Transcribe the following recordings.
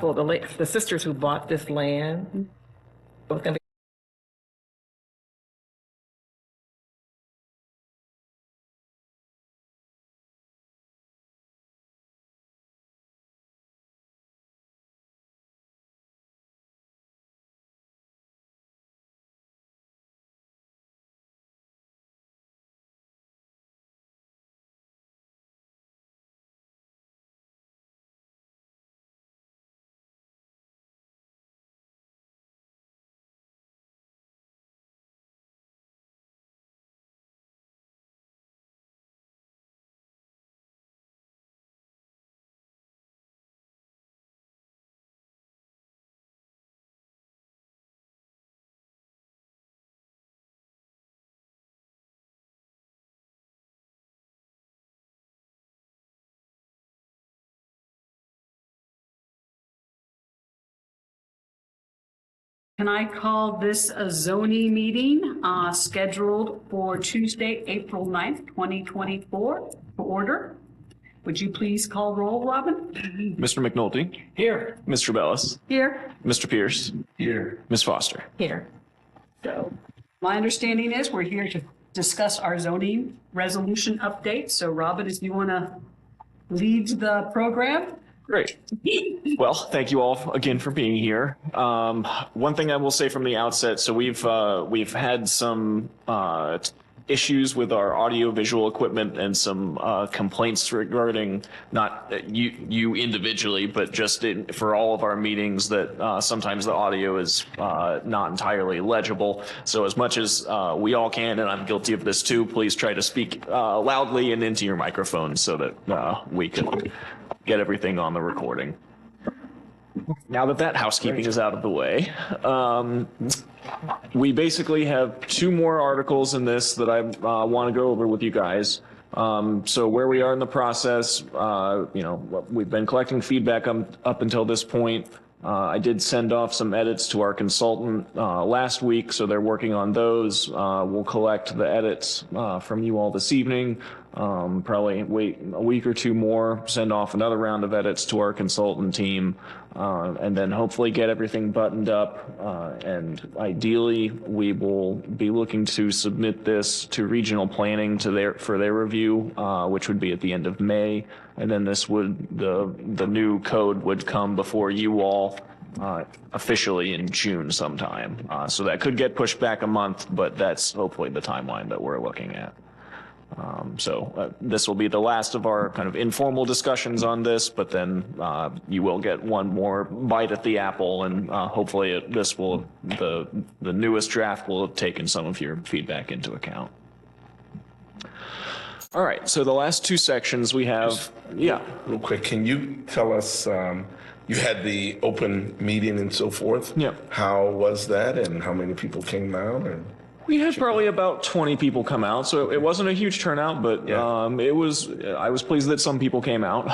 couple of the sisters who bought this land. It was gonna be Can I call this a zoning meeting scheduled for Tuesday, April 9th, 2024 to order? Would you please call roll, Robin? Mr. McNulty? Here. Mr. Bellis? Here. Mr. Pierce? Here. Ms. Foster? here. So my understanding is we're here to discuss our zoning resolution update. So Robin, if you want to lead the program. Great. Well, thank you all again for being here. One thing I will say from the outset, so we've had some issues with our audio-visual equipment and some complaints regarding not you individually, but just for all of our meetings that sometimes the audio is not entirely legible. So as much as we all can, and I'm guilty of this too, please try to speak loudly and into your microphone so that we can get everything on the recording. Now that housekeeping is out of the way, we basically have two more articles in this that I want to go over with you guys. So where we are in the process, we've been collecting feedback up until this point. I did send off some edits to our consultant last week, so they're working on those. We'll collect the edits from you all this evening. Probably wait a week or two more, send off another round of edits to our consultant team, and then hopefully get everything buttoned up. And ideally, we will be looking to submit this to regional planning for their review, which would be at the end of May. And then the new code would come before you all officially in June sometime. So that could get pushed back a month, but that's hopefully the timeline that we're looking at. This will be the last of our kind of informal discussions on this, but then you will get one more bite at the apple, and hopefully the newest draft will have taken some of your feedback into account. All right, so the last two sections we have, Real quick, can you tell us, you had the open meeting and so forth? Yeah. How was that, and how many people came out? And we had probably about 20 people come out, so it wasn't a huge turnout, but I was pleased that some people came out.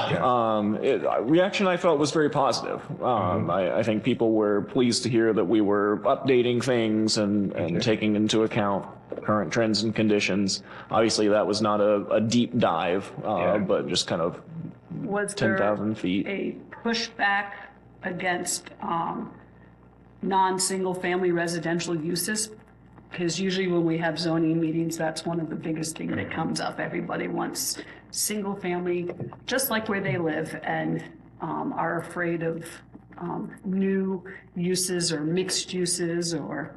Reaction I felt was very positive. I think people were pleased to hear that we were updating things and taking into account current trends and conditions. Obviously, that was not a deep dive, but just kind of 10,000 feet. A pushback against non-single family residential uses? Because usually when we have zoning meetings, that's one of the biggest things that comes up. Everybody wants single family, just like where they live, and are afraid of new uses or mixed uses or.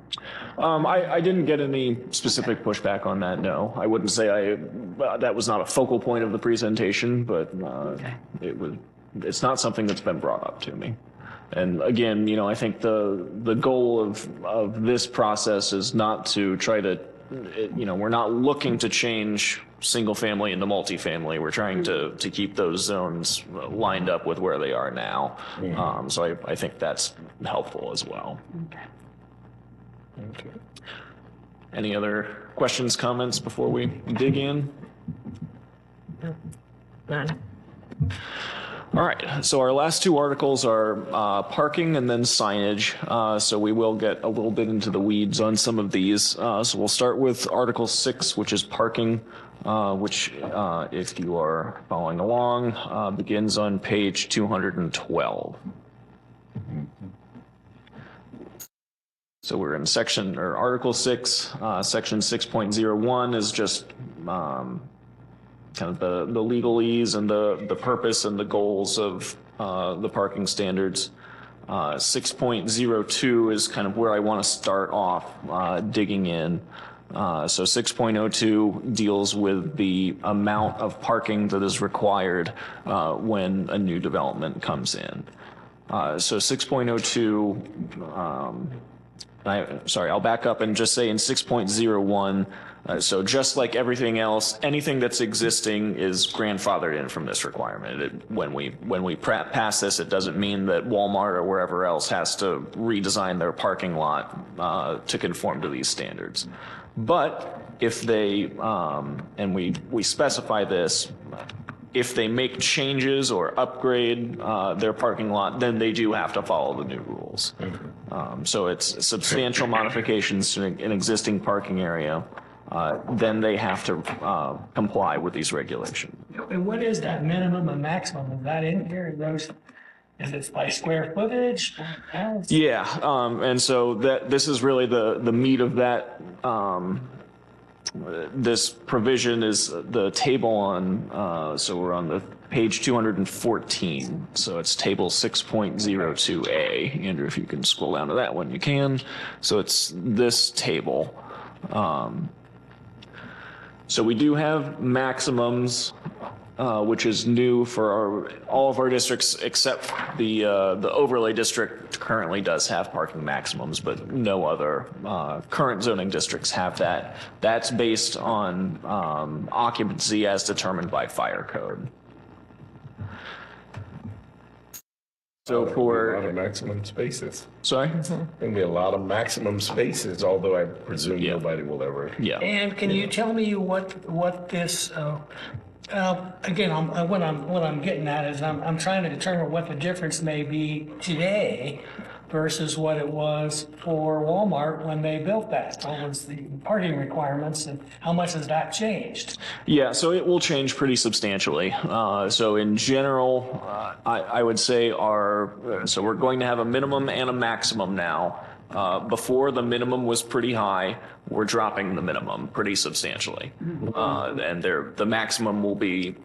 I didn't get any specific pushback on that, no. I wouldn't say that was not a focal point of the presentation, but it's not something that's been brought up to me. And again, I think the goal of this process is not to try to, we're not looking to change single family into multifamily. We're trying to keep those zones lined up with where they are now. So I think that's helpful as well. Okay. Any other questions, comments before we dig in? None. All right, so our last two articles are parking and then signage. So we will get a little bit into the weeds on some of these. So we'll start with Article 6, which is parking, which, if you are following along, begins on page 212. So we're in section or Article 6, Section 6.01 is just kind of the legalese and the purpose and the goals of the parking standards. 6.02 is kind of where I want to start off digging in. So 6.02 deals with the amount of parking that is required when a new development comes in. So 6.02, I'll back up and just say in 6.01, so just like everything else, anything that's existing is grandfathered in from this requirement. When we pass this, it doesn't mean that Walmart or wherever else has to redesign their parking lot to conform to these standards. But if they, and we specify this, if they make changes or upgrade their parking lot, then they do have to follow the new rules. So it's substantial modifications to an existing parking area, then they have to comply with these regulations. And what is that minimum and maximum? Is that in here? Is it by square footage? Yeah, and so this is really the meat of that. This provision is the table on, so we're on the page 214. So it's table 6.02A. Andrew, if you can scroll down to that one, you can. So it's this table. So we do have maximums, which is new for all of our districts, except the overlay district currently does have parking maximums, but no other current zoning districts have that. That's based on occupancy as determined by fire code. So A lot for, of maximum spaces. sorry? And a lot of maximum spaces, although I presume Yeah. nobody will ever. Yeah. And can you tell me what this, again, what I'm getting at is I'm trying to determine what the difference may be today versus what it was for Walmart when they built that. What was the parking requirements and how much has that changed? Yeah, so it will change pretty substantially. So in general, I would say so we're going to have a minimum and a maximum now. Before the minimum was pretty high, we're dropping the minimum pretty substantially. And the maximum will be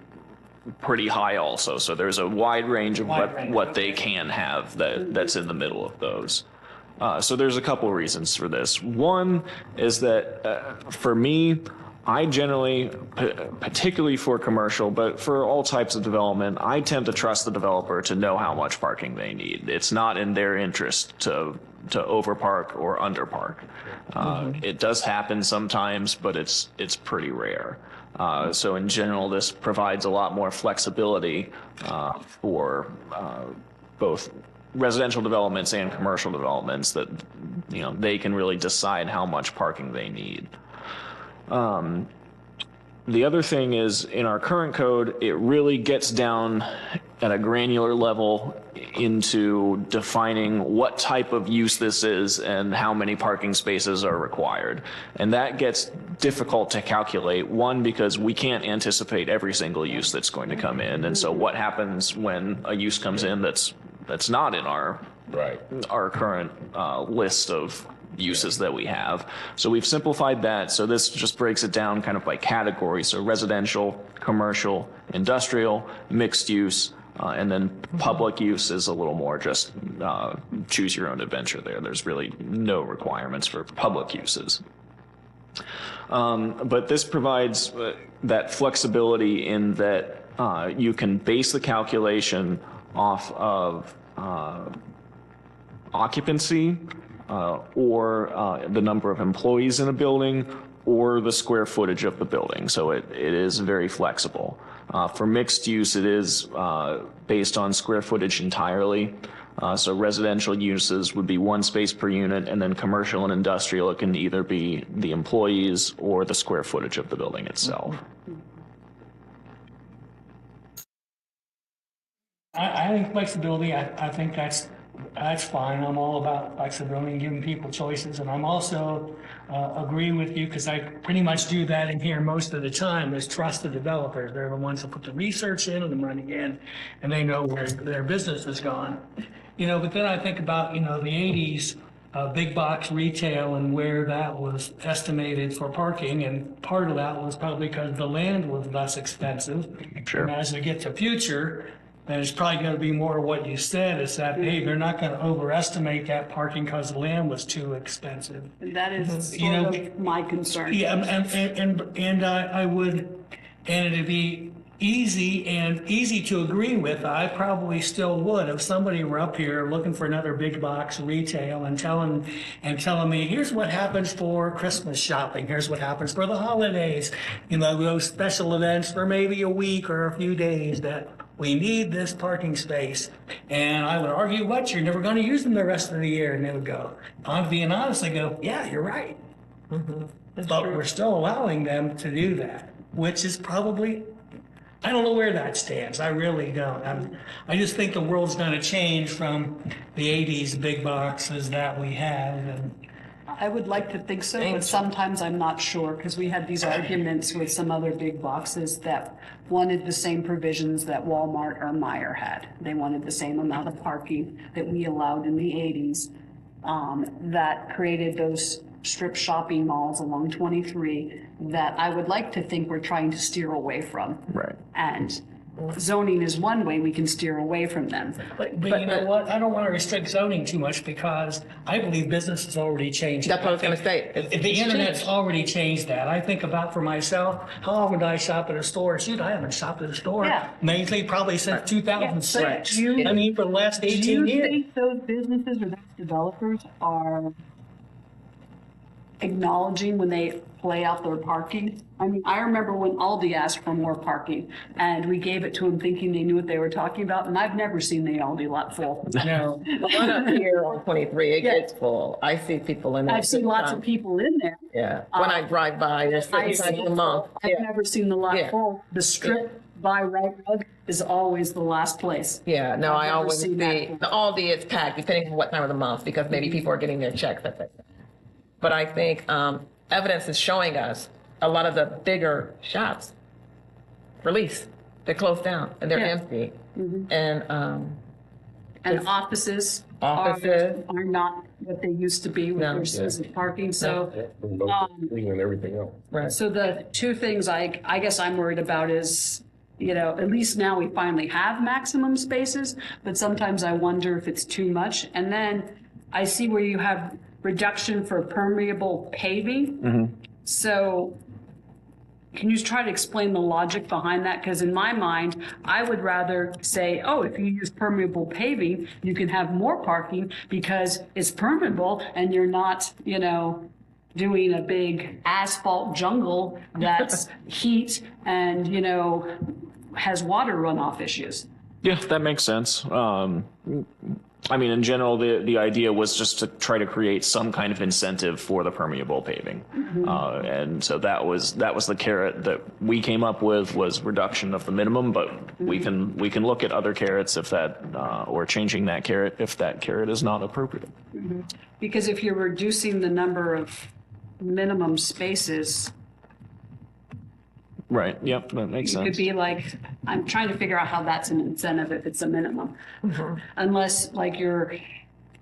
pretty high also. So there's a wide range of what they can have that's in the middle of those. So there's a couple reasons for this. One is that for me, I generally, particularly for commercial, but for all types of development, I tend to trust the developer to know how much parking they need. It's not in their interest to overpark or underpark. It does happen sometimes, but it's pretty rare. So in general, this provides a lot more flexibility for both residential developments and commercial developments that, they can really decide how much parking they need. The other thing is in our current code, it really gets down at a granular level into defining what type of use this is and how many parking spaces are required. And that gets difficult to calculate, one, because we can't anticipate every single use that's going to come in. And so what happens when a use comes in that's not in our current list of uses that we have. So we've simplified that. So this just breaks it down kind of by category. So residential, commercial, industrial, mixed use, and then public use is a little more just choose your own adventure there. There's really no requirements for public uses. But this provides that flexibility in that you can base the calculation off of occupancy, or the number of employees in a building, or the square footage of the building. So it is very flexible. For mixed use, it is based on square footage entirely. So residential uses would be 1 space per unit, and then commercial and industrial, it can either be the employees or the square footage of the building itself. I think flexibility, I think that's fine. I'm all about flexibility and giving people choices. And I'm also agree with you, because I pretty much do that in here most of the time, is trust the developers. They're the ones that put the research in and the money in, and they know where their business has gone. But then I think about, the 80s, big box retail and where that was estimated for parking, and part of that was probably because the land was less expensive. Sure. And as we get to future, then it's probably going to be more what you said, is that, hey, they're not going to overestimate that parking because the land was too expensive. And that is You know, sort of my concern. Yeah, and I would, and it'd be easy to agree with. I probably still would if somebody were up here looking for another big box retail and telling me, here's what happens for Christmas shopping, here's what happens for the holidays, you know, those special events for maybe a week or a few days that we need this parking space. And I would argue, what, you're never going to use them the rest of the year? And they would go, I'm being honest, I go, yeah, you're right. But we're still allowing them to do that, which is probably, I don't know where that stands. I really don't. I just think the world's going to change from the 80s big boxes that we have. And I would like to think so, but sometimes I'm not sure, because we had these arguments with some other big boxes that wanted the same provisions that Walmart or Meijer had. They wanted the same amount of parking that we allowed in the 80s, that created those strip shopping malls along 23 that I would like to think we're trying to steer away from. Right. And zoning is one way we can steer away from them. But you know what? I don't want to restrict zoning too much because I believe business has already changed. That's what I was going to say. The internet's already changed that. I think about for myself, how often do I shop at a store? Shoot, I haven't shopped at a store Yeah. mainly probably since 2006. Yeah, but I mean, for the last Do 18 you years. think those businesses or those developers are acknowledging when they play out their parking? I mean, I remember when Aldi asked for more parking, and we gave it to them thinking they knew what they were talking about, and I've never seen the Aldi lot full. No. The one up here on 23, it Yeah. gets full. I see people in there. I've seen lots of people in there. Yeah, when I drive by, there's certain times of the month. I've Yeah. never seen the lot Yeah. full. The strip by Right Road is always the last place. Yeah, no, I've I never always seen see, that. the Aldi is packed depending on what time of the month, because maybe people are getting their checks at that time. But I think evidence is showing us a lot of the bigger shops release, they're closed down and they're Yeah. empty. And And offices Offices. are not what they used to be with No. their citizen parking, so. And everything else. right. So the two things I guess I'm worried about is, you know, at least now we finally have maximum spaces, but sometimes I wonder if it's too much. And then I see where you have reduction for permeable paving. So can you try to explain the logic behind that? Because in my mind, I would rather say, oh, if you use permeable paving, you can have more parking because it's permeable and you're not, you know, doing a big asphalt jungle that's heat and, you know, has water runoff issues. Yeah, that makes sense. I mean, in general, the idea was just to try to create some kind of incentive for the permeable paving, and so that was the carrot that we came up with, was reduction of the minimum. But we can look at other carrots if that, or changing that carrot if that carrot is not appropriate. Because if you're reducing the number of minimum spaces, Right. Yep. That makes you could sense. be like, I'm trying to figure out how that's an incentive if it's a minimum. Unless like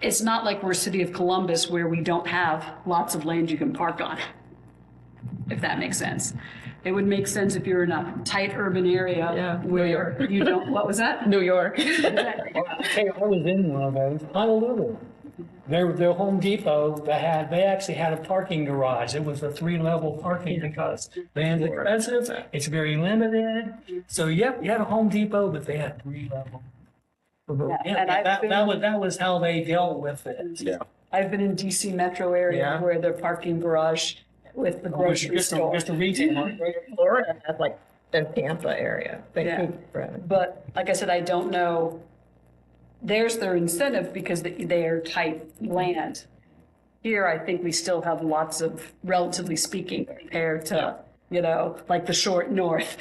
it's not like we're City of Columbus where we don't have lots of land you can park on, if that makes sense. It would make sense if you're in a tight urban area Yeah, New where York. you don't, what was that? New York. Hey, I was in one of those, Honolulu. Their Home Depot, they actually had a parking garage. It was a 3-level parking because land's expensive, it's very limited. So yep, you had a Home Depot, but they had 3-level. Yeah, and I've been- That was how they dealt with it. Yeah. I've been in DC metro area Yeah. where the parking garage with the grocery store. Just a retail. Florida has like the Tampa area. Yeah. But like I said, I don't know, there's their incentive because they're tight land. Here, I think we still have lots of, relatively speaking, compared to, you know, like the short north.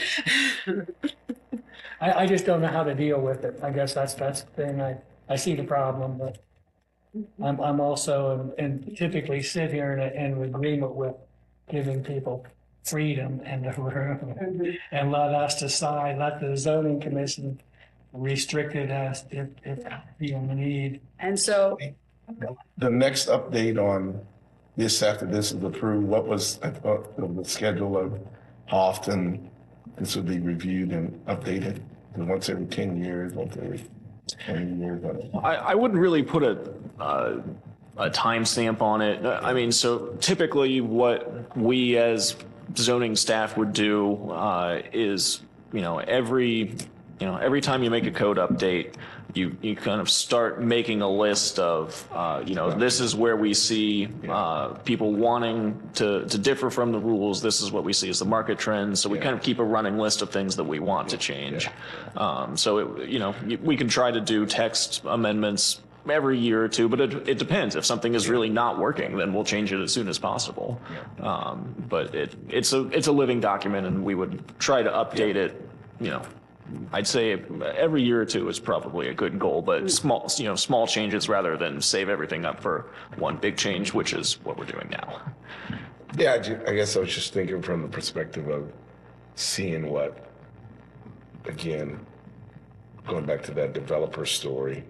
I just don't know how to deal with it. I guess that's the thing. I see the problem, but I'm also, and typically sit here in agreement with giving people freedom and the room and let us decide, let the zoning commission restrict it as if feel the need. And so The next update on this after this is approved, what was, I thought, the schedule of how often this would be reviewed and updated? Once every 10 years, once every 20 years? I wouldn't really put a timestamp on it. I mean, so typically what we as zoning staff would do is, every time you make a code update, you kind of start making a list of, this is where we see people wanting to differ from the rules. This is what we see as the market trends. So we kind of keep a running list of things that we want to change. We can try to do text amendments every year or two, but it depends. If something is really not working, then we'll change it as soon as possible. But it's a living document, and we would try to update it, I'd say every year or two is probably a good goal, but small changes rather than save everything up for one big change, which is what we're doing now. Yeah, I guess I was just thinking from the perspective of seeing what, again, going back to that developer story,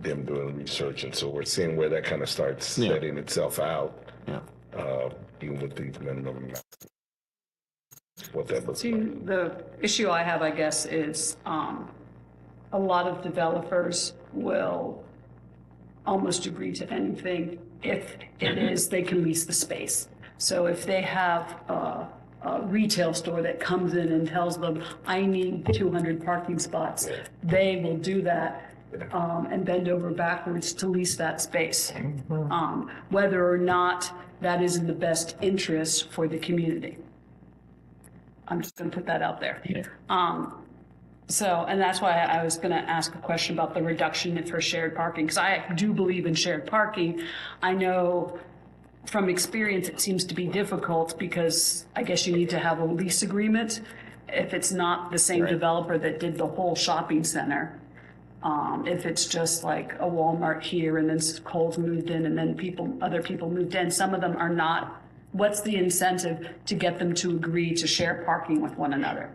them doing research, and so we're seeing where that kind of starts setting itself out, even with these minimum, what that looks See, like. the issue I have, I guess, is a lot of developers will almost agree to anything if it is they can lease the space. So if they have a retail store that comes in and tells them, I need 200 parking spots, they will do that and bend over backwards to lease that space, whether or not that is in the best interest for the community. I'm just going to put that out there. And that's why I was going to ask a question about the reduction for shared parking, because I do believe in shared parking. I know from experience it seems to be difficult because I guess you need to have a lease agreement if it's not the same developer that did the whole shopping center. If it's just like a Walmart here and then Kohl's moved in and then other people moved in, some of them are not. What's the incentive to get them to agree to share parking with one another?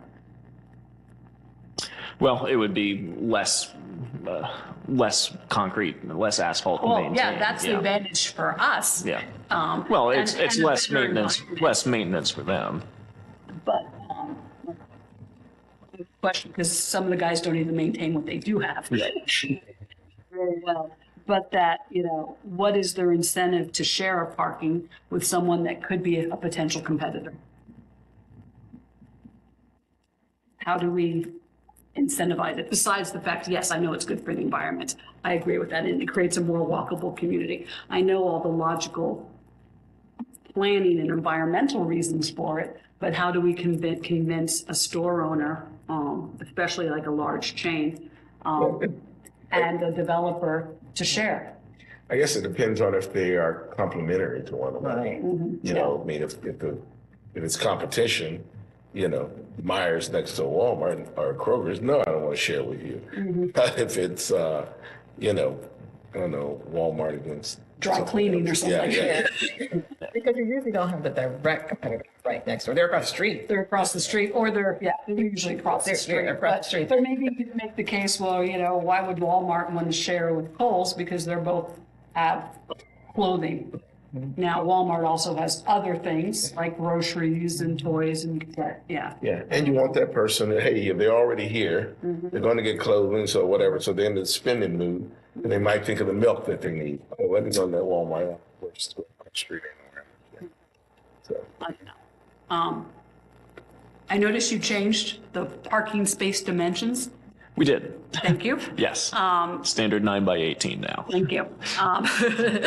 Well, it would be less concrete, less asphalt to maintain. Yeah, that's the advantage for us. Yeah. Well, it's and less better maintenance, environment. less maintenance for them. But question, because some of the guys don't even maintain what they do have very well. But that, what is their incentive to share a parking with someone that could be a potential competitor? How do we incentivize it? Besides the fact, yes, I know it's good for the environment. I agree with that, and it creates a more walkable community. I know all the logical planning and environmental reasons for it, but how do we convince a store owner, especially like a large chain, and a developer to share? I guess it depends on if they are complementary to one another. Right. I mean, if it's competition, Myers next to Walmart or Kroger's, no, I don't want to share with you. But if it's, I don't know, Walmart against Dry cleaning or something like that. Because you usually don't have the direct competitor right next door. They're across the street. They're across the street, or they're usually across the They're street. across the street. But maybe you could make the case, well, why would Walmart want to share with Kohl's? Because they're both have clothing. Now, Walmart also has other things like groceries and toys and Yeah, and you want that person, hey, if they're already here, they're going to get clothing, so whatever. So they're in the spending mood, and they might think of the milk that they need. Oh, let me go to that Walmart, just go across the street anywhere. So. I noticed you changed the parking space dimensions. We did. Thank you. Yes. Standard 9x18 now. Thank you.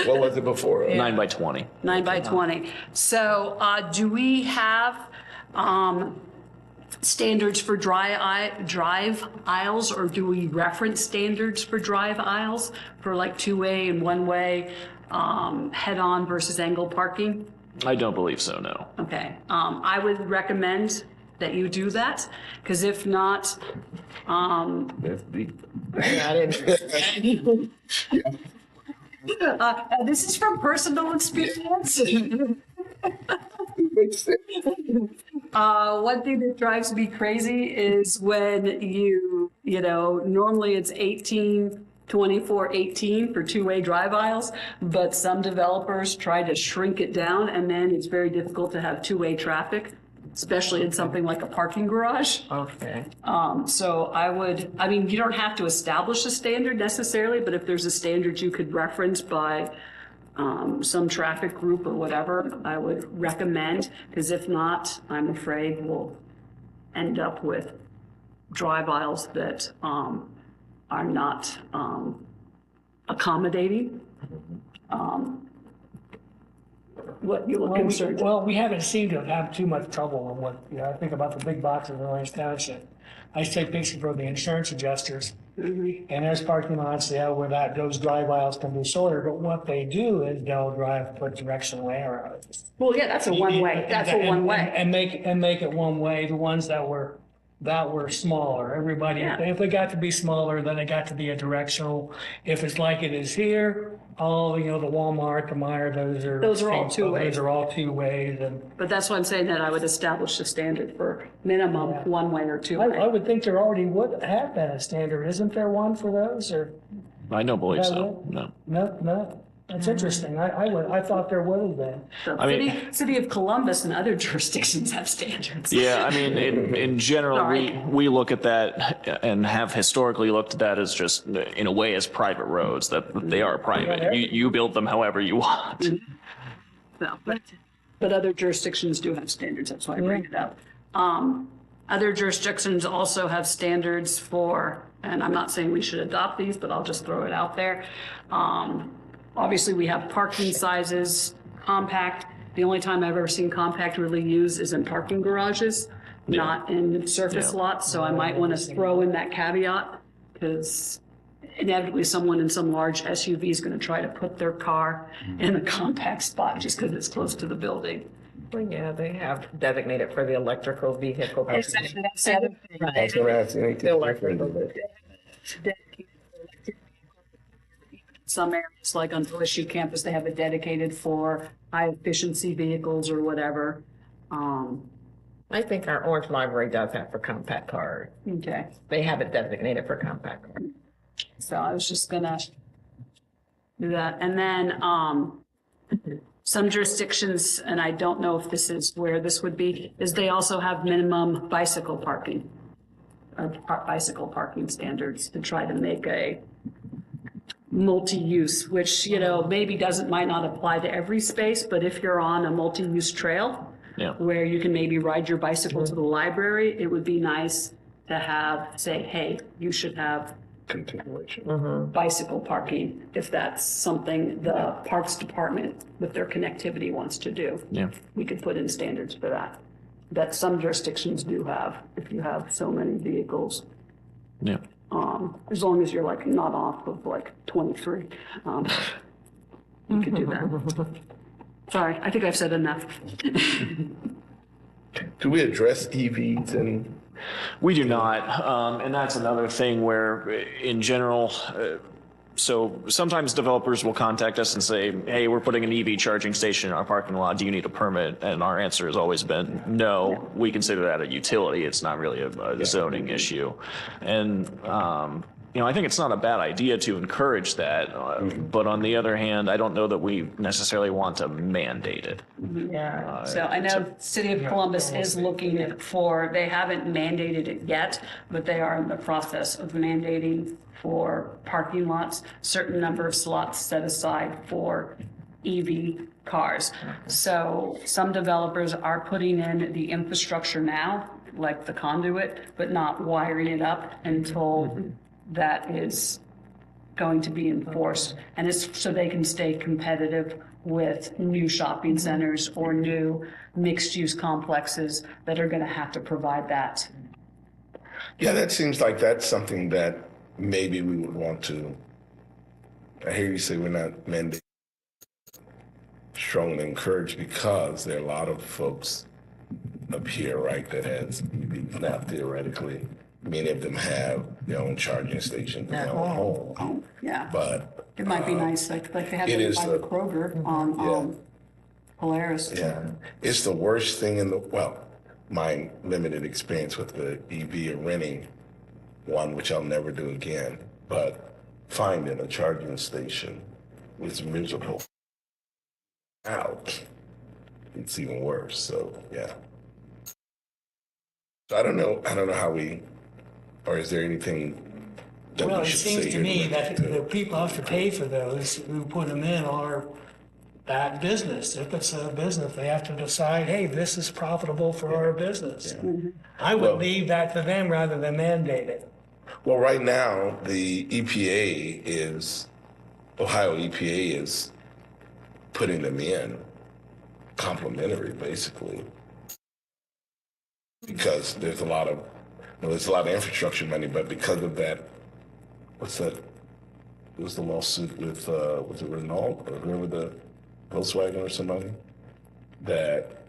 What was it before? 9x20. 9x20. So do we have standards for drive aisles, or do we reference standards for drive aisles for like two-way and one-way, head-on versus angle parking? I don't believe so, no. Okay. I would recommend that you do that, because if not, That's deep. this is from personal experience. One thing that drives me crazy is when normally it's 18 2418 for two-way drive aisles, but some developers try to shrink it down, and then it's very difficult to have two-way traffic, especially in something like a parking garage. Okay. So I mean, you don't have to establish a standard necessarily, but if there's a standard you could reference by some traffic group or whatever, I would recommend, because if not, I'm afraid we'll end up with drive aisles that are not accommodating. What you look concerned? Well, we haven't seemed to have too much trouble with what, I think about the big boxes in Orange Township. I take pictures for the insurance adjusters. And there's parking lots, where those drive aisles can be shorter, but what they do is they'll put directional arrows. Well, yeah, that's a one-way, that's a one-way. And make it one way, the ones that were smaller, everybody, Yeah. if they got to be smaller, then it got to be a directional. If it's like it is here, all, the Walmart, the Meijer, Those are all two ways. Those are all two ways, and But that's why I'm saying that I would establish a standard for minimum one-way or I two-way. would think there already would have been a standard, isn't there one for those, or? I don't believe Is that so, it? no. No, that's interesting, I thought there would have been. The I mean- city of Columbus and other jurisdictions have standards. Yeah, I mean, in general, Sorry. we look at that and have historically looked at that as just, in a way, as private roads, that they are private. You build them however you want. No, but other jurisdictions do have standards, that's why I bring it up. Other jurisdictions also have standards for, and I'm not saying we should adopt these, but I'll just throw it out there. Obviously, we have parking sizes, compact. The only time I've ever seen compact really used is in parking garages, not in surface Yeah. lots, so I might want to throw in that caveat, because inevitably someone in some large SUV is going to try to put their car in a compact spot just because it's close to the building. Well, yeah, they have designated for the electrical vehicle. Exactly, that's the other thing. I was gonna ask anything The electrical. different. Some areas, like on OSU campus, they have it dedicated for high-efficiency vehicles or whatever. I think our Orange Library does have for compact cars. Okay, They have it designated for compact cars. so I was just gonna do that. And then, some jurisdictions, and I don't know if this is where this would be, is they also have minimum bicycle parking, bicycle parking standards to try to make a multi-use, which, maybe might not apply to every space, but if you're on a multi-use trail, Yeah. where you can maybe ride your bicycle to the library, it would be nice to have, say, hey, you should have Continuation. bicycle parking, if that's something the Parks Department with their connectivity wants to do. Yeah. We could put in standards for that. That some jurisdictions do have, if you have so many vehicles. Yeah. As long as you're not off of 23, you could do that. Sorry, I think I've said enough. Do we address EVs and? We do not, and that's another thing where, in general, so sometimes developers will contact us and say, hey, we're putting an EV charging station in our parking lot. Do you need a permit? And our answer has always been, no, we consider that a utility. It's not really a zoning issue. And, I think it's not a bad idea to encourage that. But on the other hand, I don't know that we necessarily want to mandate it. Yeah. So I know City of Columbus is looking for, they haven't mandated it yet, but they are in the process of mandating for parking lots, certain number of slots set aside for EV cars. So some developers are putting in the infrastructure now, like the conduit, but not wiring it up until that is going to be enforced. And it's so they can stay competitive with new shopping centers or new mixed-use complexes that are going to have to provide that. Yeah, that seems like that's something that maybe we would want to. I hear you say we're not mandating, strongly encouraged, because there are a lot of folks up here, right, that has EVs now. Theoretically, many of them have their own charging stations in their own home. Oh, yeah. But It might be nice, like they have it it is by the Kroger on Polaris. yeah, it's the worst thing in the, well, my limited experience with the EV or renting one, which I'll never do again, but finding a charging station is miserable. Out, it's even worse. So yeah. So I don't know how we, or is there anything that Well, we it should seems say to here me to that make it the people have to pay for those who put them in are that business. If it's a business, they have to decide, hey, this is profitable for our business. I would Well- leave that to them rather than mandate it. Well, right now, the Ohio EPA is putting them in complimentary, basically, because there's a lot of infrastructure money, but because of that, what's that? It was the lawsuit with, was it Renault or whoever, the Volkswagen or somebody, that,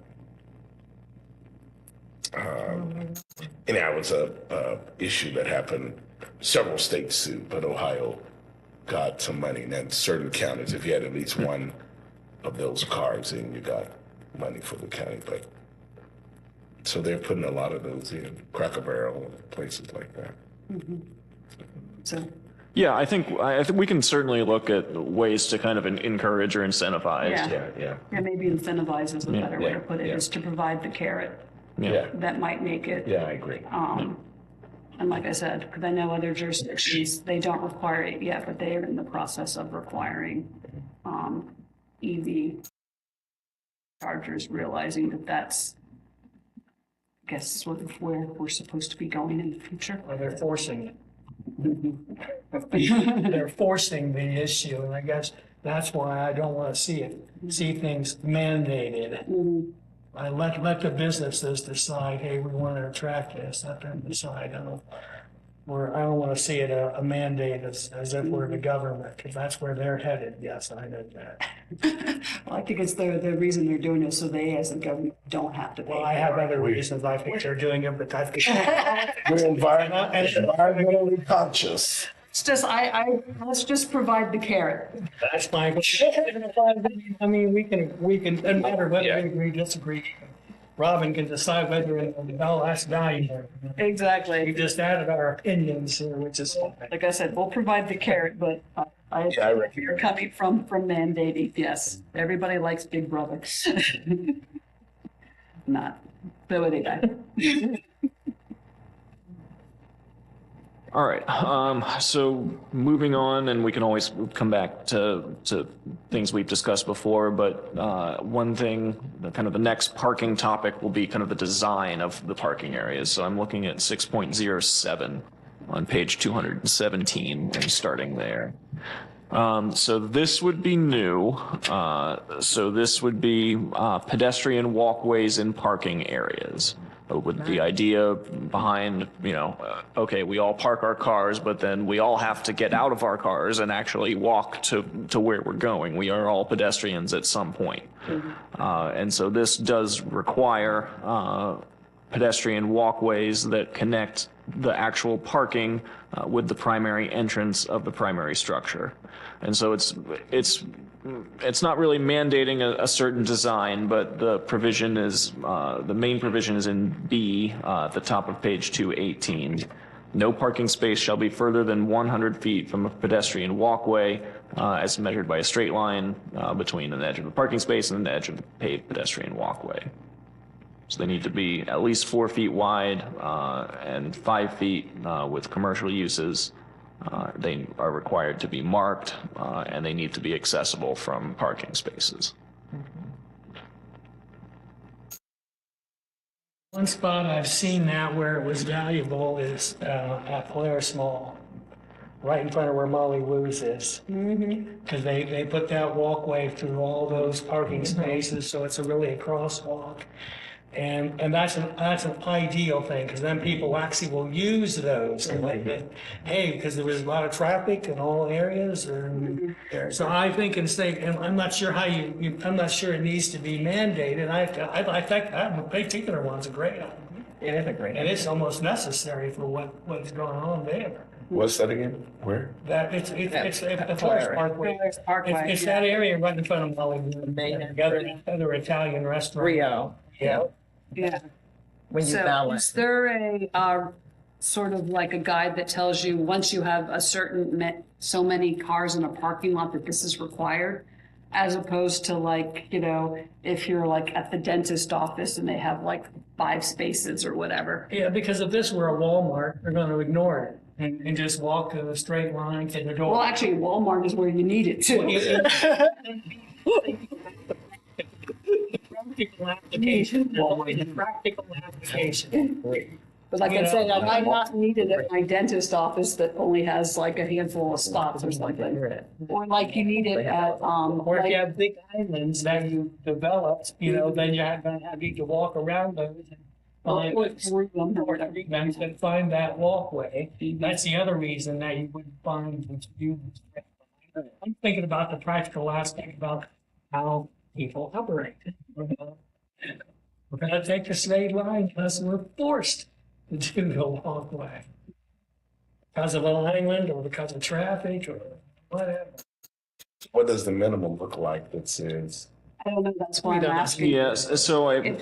anyhow, it was a issue that happened. Several states sued, but Ohio got some money. And then certain counties, if you had at least one of those cars in, you got money for the county. But so they're putting a lot of those in Cracker Barrel and places like that. So, Yeah, I think we can certainly look at ways to kind of encourage or incentivize. yeah, maybe incentivize is a better way to put it, is to provide the carrot. Yeah. That might make it. Yeah, I agree. And like I said, because I know other jurisdictions, they don't require it yet, but they are in the process of requiring EV chargers, realizing that that's, I guess, sort of where we're supposed to be going in the future. Or they're forcing it. They're forcing the issue, and I guess that's why I don't want to see things mandated. I let the businesses decide, hey, we want to attract this, let them decide. I don't want to see it a mandate as if we're the government, because that's where they're headed. Yes, I know that. Well, I think it's the reason they're doing it, so they, as a government, don't have to pay. Well, I have other reasons I think they're doing it, but I think We're environmentally conscious. It's just, let's just provide the carrot. that's my. I mean, we can, no matter whether we agree, disagree. Robin can decide whether that's valuable. We Exactly. just added our opinions here, which is. Like I said, we'll provide the carrot, but I reckon you're coming from mandating, yes. Everybody likes Big Brother. Not, but anyway. All right. So moving on, and we can always come back to things we've discussed before, but one thing, kind of the next parking topic will be kind of the design of the parking areas. So I'm looking at 6.07 on page 217 and starting there. So this would be new. So this would be pedestrian walkways in parking areas. With the idea behind, okay, we all park our cars, but then we all have to get out of our cars and actually walk to where we're going. We are all pedestrians at some point. And so this does require pedestrian walkways that connect the actual parking with the primary entrance of the primary structure. And so it's not really mandating a certain design, but the provision is, the main provision is in B at the top of page 218. No parking space shall be further than 100 feet from a pedestrian walkway as measured by a straight line between the edge of the parking space and the edge of the paved pedestrian walkway. So they need to be at least 4 feet wide and 5 feet with commercial uses. They are required to be marked and they need to be accessible from parking spaces. One spot I've seen that where it was valuable is at Polaris Mall, right in front of where Molly Woo's is. Because they put that walkway through all those parking spaces, so it's really a crosswalk. And that's an ideal thing, because then people actually will use those. And hey, because there was a lot of traffic in all areas. So I think and I'm not sure I'm not sure it needs to be mandated. I think that particular one's a great one. It is a great. And it's almost necessary for what's going on there. What's that again? Where? That it's the Forest Parkway. It's that area right in front of Molly, the other Italian restaurant. Rio. Yeah. Yeah. When you So balance. is there a sort of like a guide that tells you once you have a certain so many cars in a parking lot that this is required, as opposed to like, you know, if you're like at the dentist office and they have like 5 spaces or whatever. Yeah, because if this were a Walmart, they're going to ignore it and just walk in a straight line to the door. Well, actually, Walmart is where you need it too. Practical application. Practical application. But like You I know, said, I might not need it at my dentist office that only has like a handful of spots or something. Or like you need it at, Or if like, you have big islands that you developed, you know, then you're going to have you to walk around those and or find, through them or whatever. and find that walkway. That's the other reason that you would find and use. I'm thinking about the practical aspect about how people operate. We're going to take the straight line because we're forced to do the walkway. Because of an island or because of traffic or whatever. What does the minimum look like that says? I don't know, that's why I'm asking. Yes, so I'm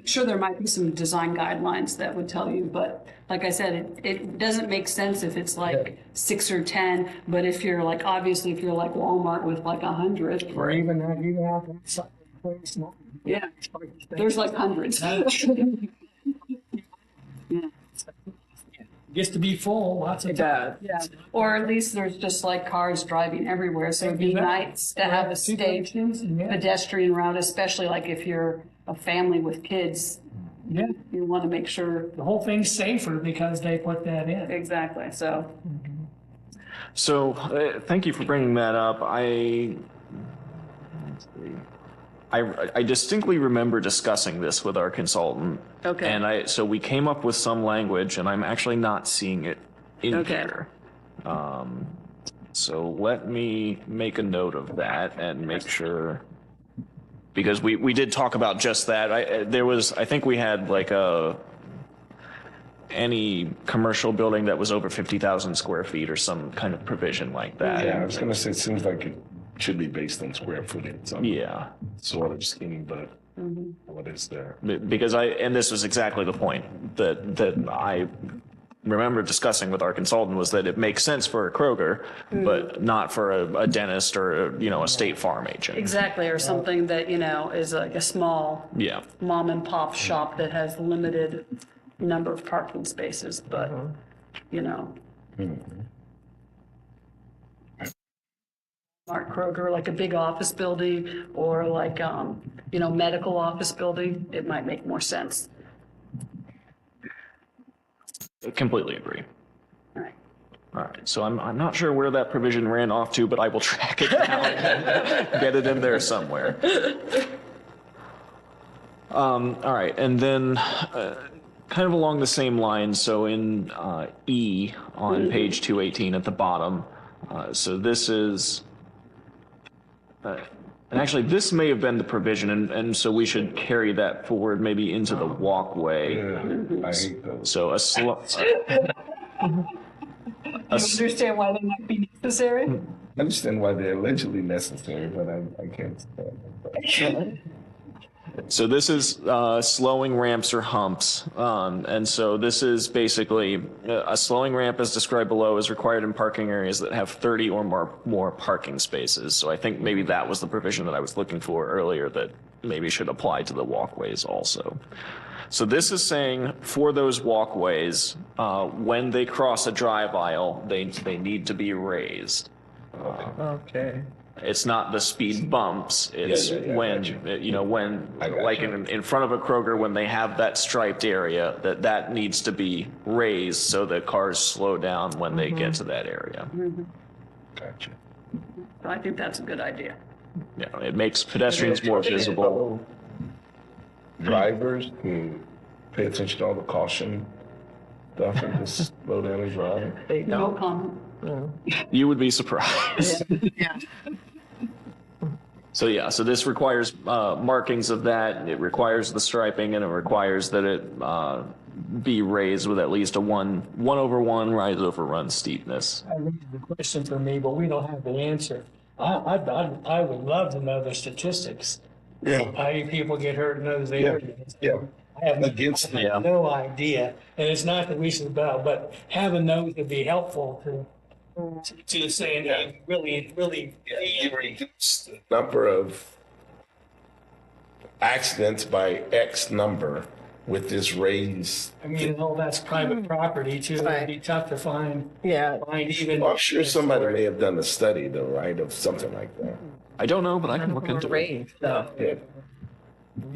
sure there might be some design guidelines that would tell you, but like I said, it doesn't make sense if it's like 6 or 10, but if you're like, obviously, if you're like Walmart with like 100. Or even that you have something very small. Yeah, there's like hundreds. Gets to be full lots of times. Yeah, or at least there's just like cars driving everywhere, so it'd be nice to have a staged pedestrian route, especially like if you're a family with kids. Yeah, You want to make sure, the whole thing's safer because they put that in. exactly, so. thank you for bringing that up. I distinctly remember discussing this with our consultant. Okay. And so we came up with some language, and I'm actually not seeing it in Okay. here. So let me make a note of that and make sure, because we did talk about just that. I think we had like any commercial building that was over 50,000 square feet or some kind of provision like that. Yeah, I was gonna say, it seems like it should be based on square footage, some Yeah. sort of scheme, but what is there? Because and this was exactly the point that I remember discussing with our consultant, was that it makes sense for a Kroger, but not for a dentist or, a State Farm agent. Exactly, or something that, you know, is like a small Yeah. mom and pop shop that has limited number of parking spaces, but, you know. Mark Kroger, like a big office building or like, medical office building, it might make more sense. Completely agree. All right. All right, so I'm not sure where that provision ran off to, but I will track it down and get it in there somewhere. All right, and then kind of along the same lines, so in E on page 218 at the bottom, so this is, and actually this may have been the provision, and so we should carry that forward maybe into the walkway. Yeah, I hate those. So You understand why they might be necessary? I understand why they're allegedly necessary, but I can't stand it. So this is slowing ramps or humps, and so this is basically a slowing ramp as described below is required in parking areas that have 30 or more parking spaces. So I think maybe that was the provision that I was looking for earlier that maybe should apply to the walkways also. So this is saying for those walkways, when they cross a drive aisle, they need to be raised. Okay. It's not the speed bumps. It's Yeah, when, gotcha. when, I gotcha. like in front of a Kroger, when they have that striped area, that needs to be raised so that cars slow down when they get to that area. Gotcha. I think that's a good idea. It makes pedestrians more visible. Drivers can pay attention to all the caution stuff and just slow down and drive. They No don't. comment. You would be surprised. Yeah. So this requires markings of that. It requires the striping, and it requires that it be raised with at least a 1/1 rise over run steepness. That raises the question for me, but we don't have the answer. I would love to know the statistics. Yeah, How many people get hurt in those areas? yeah. I have Against no idea, and it's not that we should, but having those would be helpful to to saying, hey, really, You reduce the number of accidents by X number with this raise. I mean, all that's private property too. It'd be tough to find even. Well, I'm sure somebody may have done a study though, right, of something like that. I don't know, but I can look into it. Range, so. Yeah.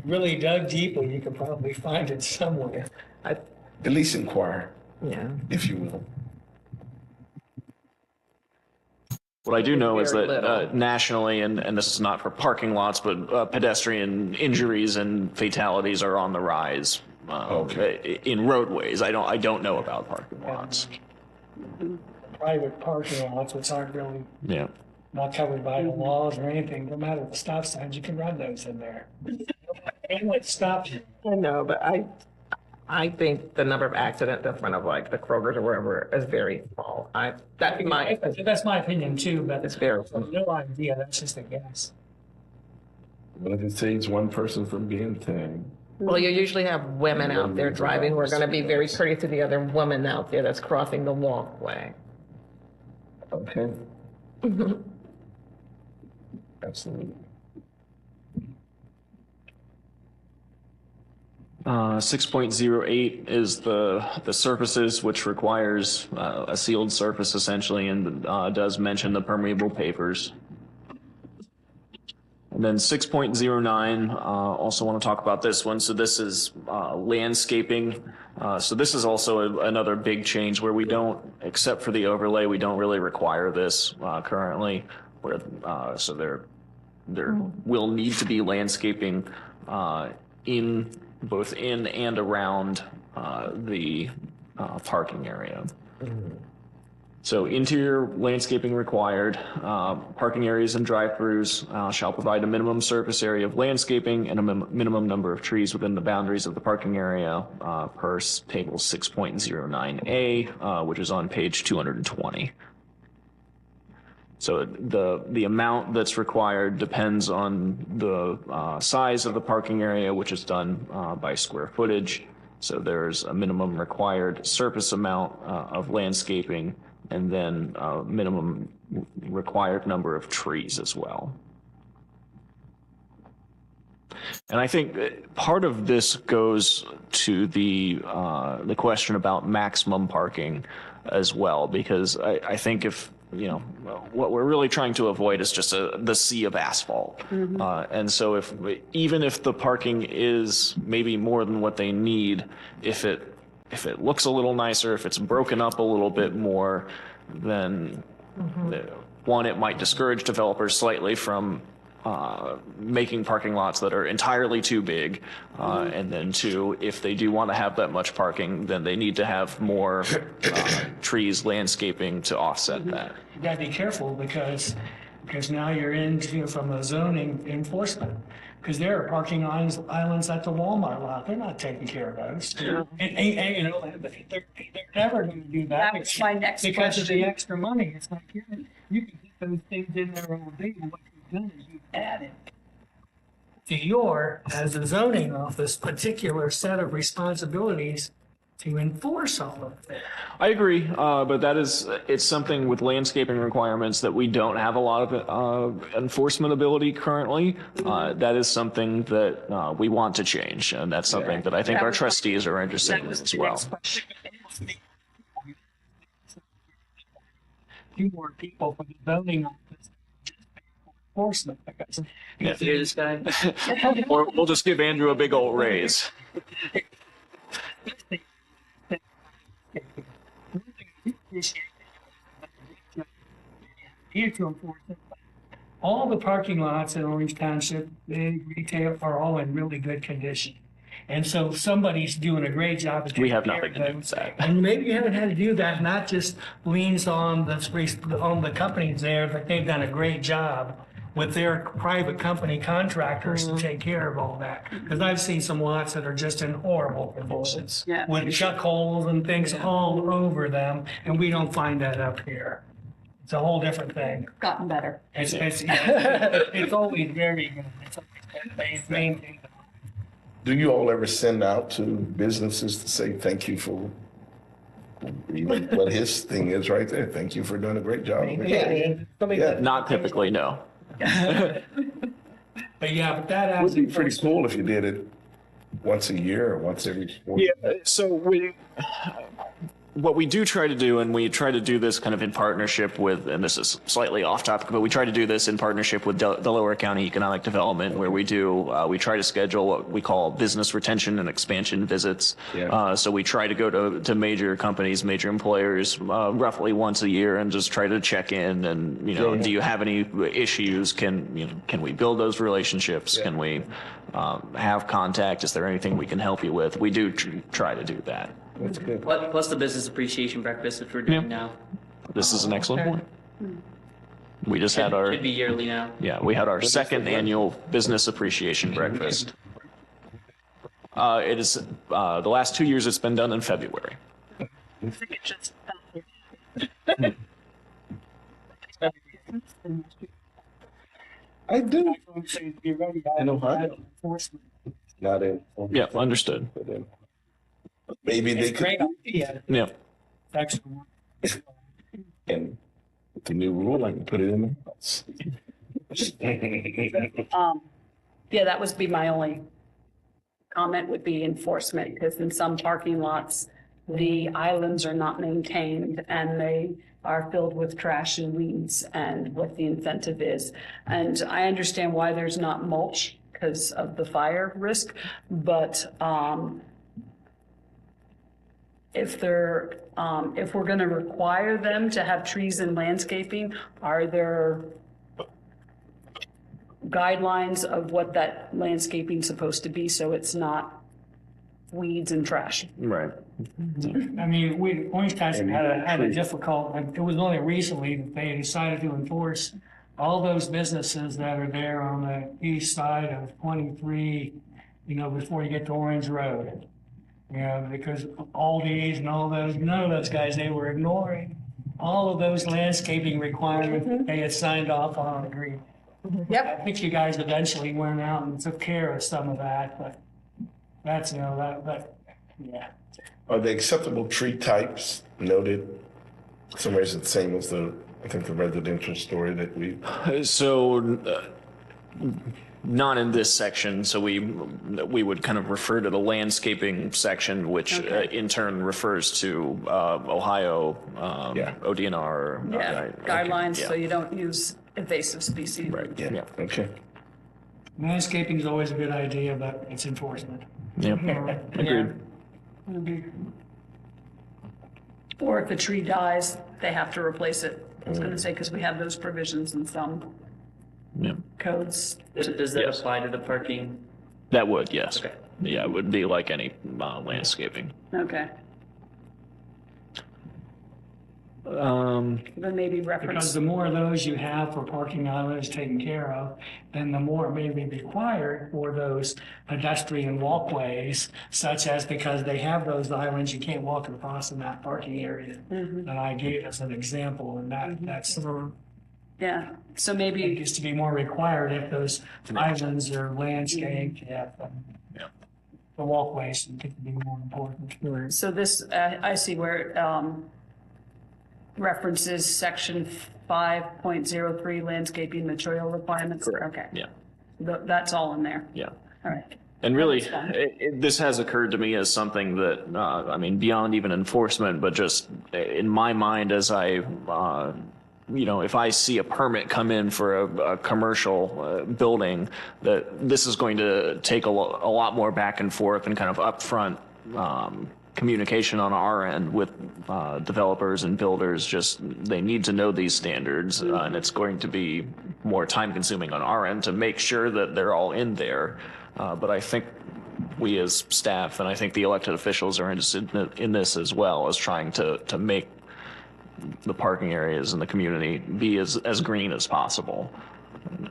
Really dug deeply, you could probably find it somewhere. At least inquire, Yeah. if you will. What I do know is Very that little. nationally, and this is not for parking lots, but pedestrian injuries and fatalities are on the rise in roadways. I don't know about parking lots. Private parking lots, which aren't really Yeah. not covered by the laws or anything, no matter the stop signs, you can run those in there. Anyone stop you. I know, but I think the number of accidents in front of like the Kroger's or wherever is very small. That'd be my, That's my opinion too, but it's very I have no idea, that's just a guess. What if it saves one person from being tagged? well, you usually have women out there driving. We're gonna be very courteous to the other woman out there that's crossing the walkway. Okay. Absolutely. 6.08 is the surfaces, which requires a sealed surface essentially, and does mention the permeable pavers. And then 6.09, also want to talk about this one. So this is landscaping. So this is also another big change where we don't, except for the overlay, we don't really require this currently. Where so there will need to be landscaping in both in and around the parking area. So interior landscaping required. Parking areas and drive-throughs shall provide a minimum surface area of landscaping and a minimum number of trees within the boundaries of the parking area per table 6.09A, which is on page 220. So the amount that's required depends on the size of the parking area, which is done by square footage. So there's a minimum required surface amount of landscaping, and then a minimum required number of trees as well. And I think part of this goes to the question about maximum parking as well, because I think if, you know, what we're really trying to avoid is just the sea of asphalt. And so even if the parking is maybe more than what they need, if it looks a little nicer, if it's broken up a little bit more, then one, it might discourage developers slightly from making parking lots that are entirely too big. And then two, if they do want to have that much parking, then they need to have more trees, landscaping to offset that. You gotta be careful because now you're into from a zoning enforcement. Because there are parking islands at the Walmart lot. They're not taking care of those. And you know, they're never gonna do that. That was my next Because of the question. extra money. It's like, you can get those things in there all day, and what you've done is you've added to your, as a zoning office, particular set of responsibilities to enforce all of it. I agree, but it's something with landscaping requirements that we don't have a lot of enforcement ability currently. That is something that we want to change, and that's something that I think our trustees are interested in as well. Few more people for the zoning office enforcement because you see this guy. Or we'll just give Andrew a big old raise. Here to enforce it. All the parking lots in Orange Township, big retail, are all in really good condition. And so somebody's doing a great job. Of We have taking care nothing of to do with them. that. And maybe you haven't had to do that, not just leans on the companies there, but they've done a great job with their private company contractors to take care of all that. Because I've seen some lots that are just in horrible conditions. Yeah. With chuck holes and things all over them, and we don't find that up here. It's a whole different thing. Gotten better. It's always very good. It's always maintained. Do you all ever send out to businesses to say thank you for But his thing is right there. Thank you for doing a great job. Yeah. Not typically, no. But yeah, but that It adds. would be pretty cool if you did it once a year or once every 4 Yeah, so what we do try to do, and we try to do this kind of in partnership with, and this is slightly off topic, but we try to do this in partnership with Delaware County Economic Development, where we try to schedule what we call business retention and expansion visits. Yeah. So we try to go to major companies, major employers, roughly once a year, and just try to check in and, do you have any issues? Can we build those relationships? Can we have contact? Is there anything we can help you with? We do try to do that. That's good. Plus the business appreciation breakfast, which we're doing now. This is an excellent point. We just had Should be yearly now. we had our second annual business appreciation breakfast. It is, the last 2 years it's been done in February. I do. In Ohio. Not in. Yeah, understood. But maybe they could. idea. Yeah. Actually. And with the new rule, I can put it in the house. Yeah, that would be my only comment would be enforcement, because in some parking lots, the islands are not maintained and they are filled with trash and weeds and what the incentive is. And I understand why there's not mulch because of the fire risk, but if we're going to require them to have trees and landscaping, are there guidelines of what that landscaping's supposed to be so it's not weeds and trash? Right. I mean, Orange Township had a difficult, it was only recently that they decided to enforce all those businesses that are there on the east side of 23, before you get to Orange Road. Because Aldi's and all those, none of those guys, they were ignoring all of those landscaping requirements that they had signed off on agreed. Yep. I think you guys eventually went out and took care of some of that, but that's, yeah. Are the acceptable tree types noted? Somewhere it's the same as the residential story that we. So, not in this section, so we would kind of refer to the landscaping section, which in turn refers to Ohio, ODNR. Yeah, guidelines, yeah. so you don't use invasive species. Right, Yeah. Okay. Landscaping is always a good idea, but it's enforcement. yeah, agreed. Or if a tree dies, they have to replace it. I was gonna say, because we have those provisions in some Yeah, codes. Does that Yes. apply to the parking? that would, yes. Okay. Yeah, it would be like any landscaping. Okay, then maybe Because reference, the more of those you have for parking islands taken care of, then the more it may be required for those pedestrian walkways, such as because they have those islands, you can't walk across in that parking area that I gave as an example, and that's yeah, so it maybe, used to be more required if those islands are landscaped, the walkways get to be more important. so this, I see where it references section 5.03 landscaping material requirements. Okay. Yeah, That's all in there. yeah. All right. And really, That's fine. this has occurred to me as something that, beyond even enforcement, but just in my mind as I, if I see a permit come in for a commercial building, that this is going to take a lot more back and forth and kind of upfront communication on our end with developers and builders. Just they need to know these standards, and it's going to be more time consuming on our end to make sure that they're all in there. But I think we as staff, and I think the elected officials are interested in this as well, as trying to make the parking areas in the community be as green as possible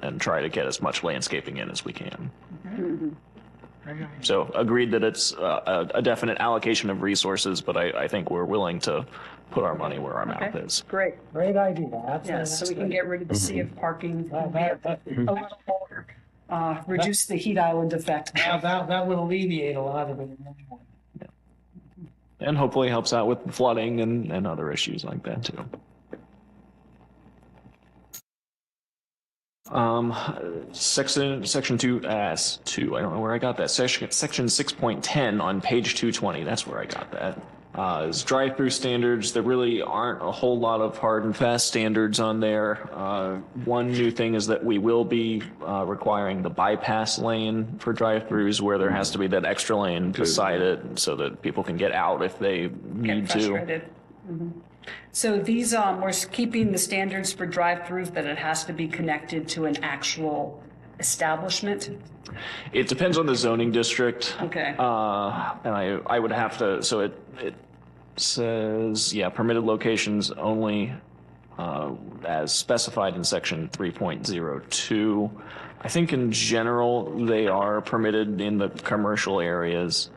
and try to get as much landscaping in as we can. So agreed that it's a definite allocation of resources, but I think we're willing to put our money where our mouth is. Great. Great idea. Yeah, so we can get rid of the sea of parking, a little more, reduce the heat island effect. That would alleviate a lot of it. And hopefully helps out with flooding and other issues like that too. Section 2, I don't know where I got that. Section 6.10 on page 220, that's where I got that. Is drive-through standards. There really aren't a whole lot of hard and fast standards on there. One new thing is that we will be requiring the bypass lane for drive-throughs where there has to be that extra lane beside it so that people can get out if they need to. Frustrated. So these, we're keeping the standards for drive-throughs that it has to be connected to an actual establishment? It depends on the zoning district. Okay. And I would have to, so it says, yeah, permitted locations only as specified in section 3.02. I think in general, they are permitted in the commercial areas.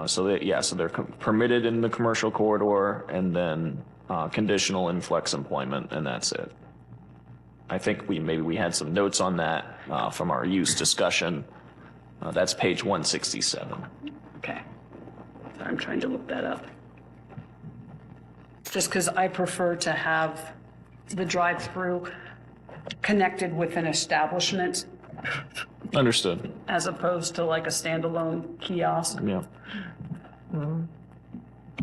So they're permitted in the commercial corridor and then conditional in flex employment, and that's it. I think we had some notes on that from our use discussion. That's page 167. Okay. Sorry, I'm trying to look that up. Just because I prefer to have the drive-through connected with an establishment Understood. as opposed to like a standalone kiosk. Yeah.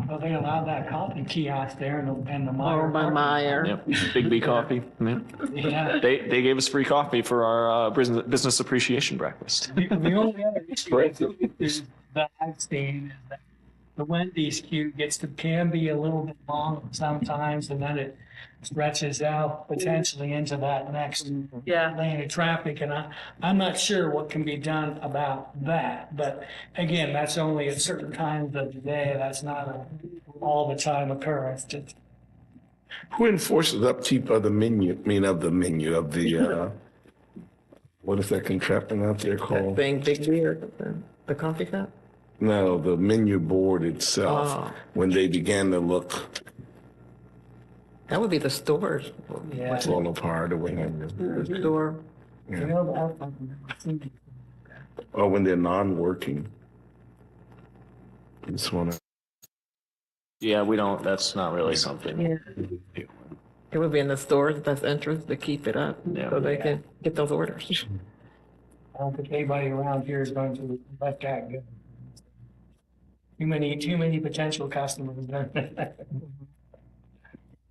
Well, they allowed that coffee kiosk there and the Oh, Meyer. by Meyer. Yep. Big B Coffee. Yeah. Yeah. They gave us free coffee for our business appreciation breakfast. The only other issue is that I've seen is that the Wendy's queue can be a little bit long sometimes, and then it stretches out potentially into that next Yeah. lane of traffic, and I'm not sure what can be done about that. But again, that's only at certain times of the day. That's not a all the time occurrence. Just Who enforces upkeep of the menu, what is that contraption out there called? Thing, Big Beard, the coffee cup? No, the menu board itself, Oh. when they began to look That would be the stores. yeah. fall apart or whatever. The store. You know, I've seen it. Or when they're non-working. Just wanna, Yeah, that's not really something. Yeah. It would be in the store's best interest to keep it up Yeah. so they can get those orders. I don't think anybody around here is going to let that go. Too many potential customers.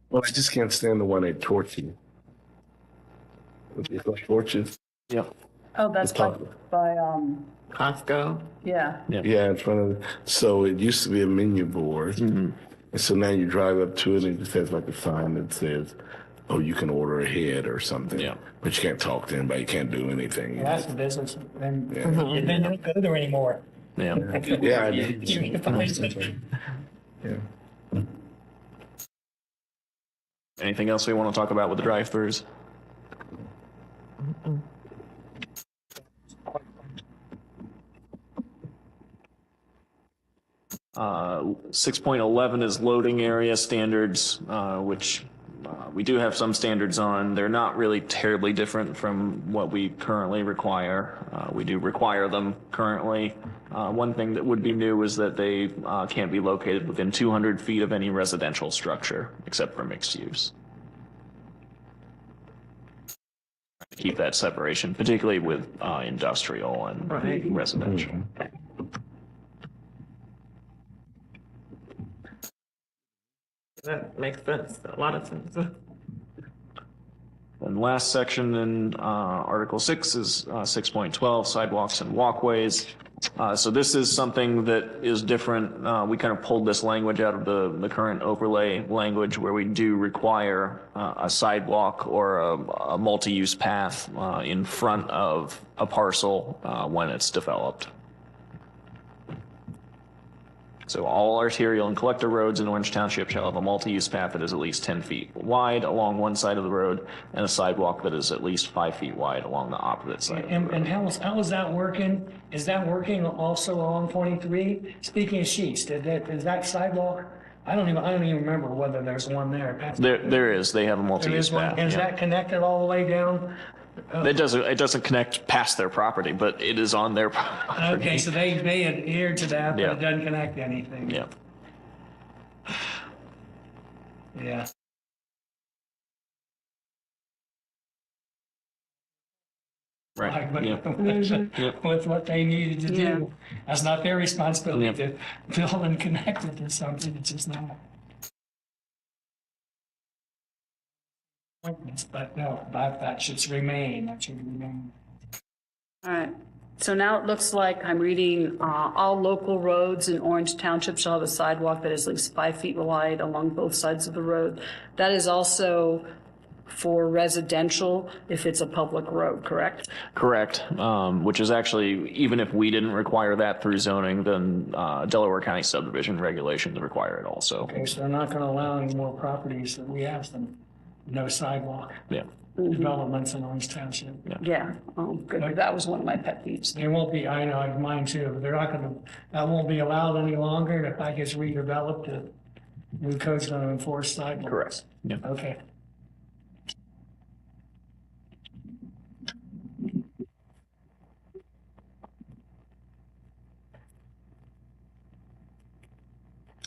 well, I just can't stand the one at Torchy. It's like Torches. Yeah. Oh, that's by, Costco. yeah. Yeah, in front of, so it used to be a menu board. And so now you drive up to it and it just has like a sign that says, oh, you can order ahead or something. Yeah. But you can't talk to anybody, you can't do anything. That's the business. And Yeah. then you don't go there anymore. Yeah. Yeah, I You do. can find something. Yeah. Anything else we want to talk about with the drive-throughs? 6.11 is loading area standards, which we do have some standards on. They're not really terribly different from what we currently require. We do require them currently. One thing that would be new is that they can't be located within 200 feet of any residential structure, except for mixed use. Keep that separation, particularly with industrial and Right. residential. That makes sense. A lot of sense. And last section in Article 6 is 6.12, sidewalks and walkways. So this is something that is different. We kind of pulled this language out of the current overlay language where we do require a sidewalk or a multi-use path in front of a parcel when it's developed. So all arterial and collector roads in Orange Township shall have a multi-use path that is at least 10 feet wide along one side of the road and a sidewalk that is at least 5 feet wide along the opposite side of the road. And how is that working? Is that working also along 23? Speaking of sheets, is that sidewalk? I don't even remember whether there's one there. There is. They have a There multi-use is one. path. Is yeah. that connected all the way down? It doesn't connect past their property, but it is on their property. Okay, so they adhere to that, but Yeah. it doesn't connect to anything. Yeah. Yeah. Right. But Yeah. with what they needed to Yeah. do, that's not their responsibility Yeah. to build and connect it to something. It's just not. But no, that should remain. That should remain. All right. So now it looks like I'm reading, all local roads in Orange Township shall have a sidewalk that is at least 5 feet wide along both sides of the road. That is also for residential if it's a public road, correct? Correct. Which is actually, even if we didn't require that through zoning, then Delaware County subdivision regulations require it also. Okay, so they're not going to allow any more properties that we have them. No sidewalk Yeah. developments in Orange Township. Yeah. Oh, good. That was one of my pet peeves. They won't be, I know, mine too, but they're not going to, that won't be allowed any longer. And if that gets redeveloped, the new code's going to enforce sidewalks. Correct. Yeah. Okay.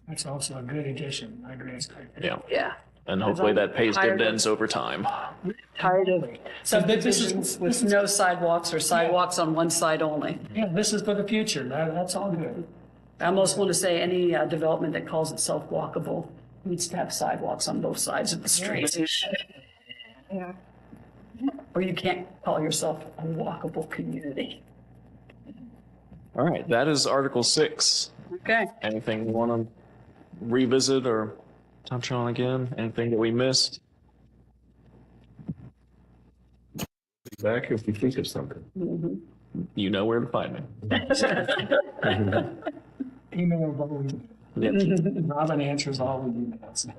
That's also a good addition. I agree. It's good. Yeah. Yeah. And hopefully that pays Tired of- dividends over time. Tired of So this is- subdivisions with no sidewalks or sidewalks on one side only. Yeah, this is for the future. That's all good. I almost want to say any development that calls itself walkable needs to have sidewalks on both sides of the street. Or you can't call yourself a walkable community. All right. That is Article 6. Okay. Anything you want to revisit or touch on again? Anything that we missed? Back if we think of something. You know where to find me. Email Bowie. Yep. Robin answers all the emails.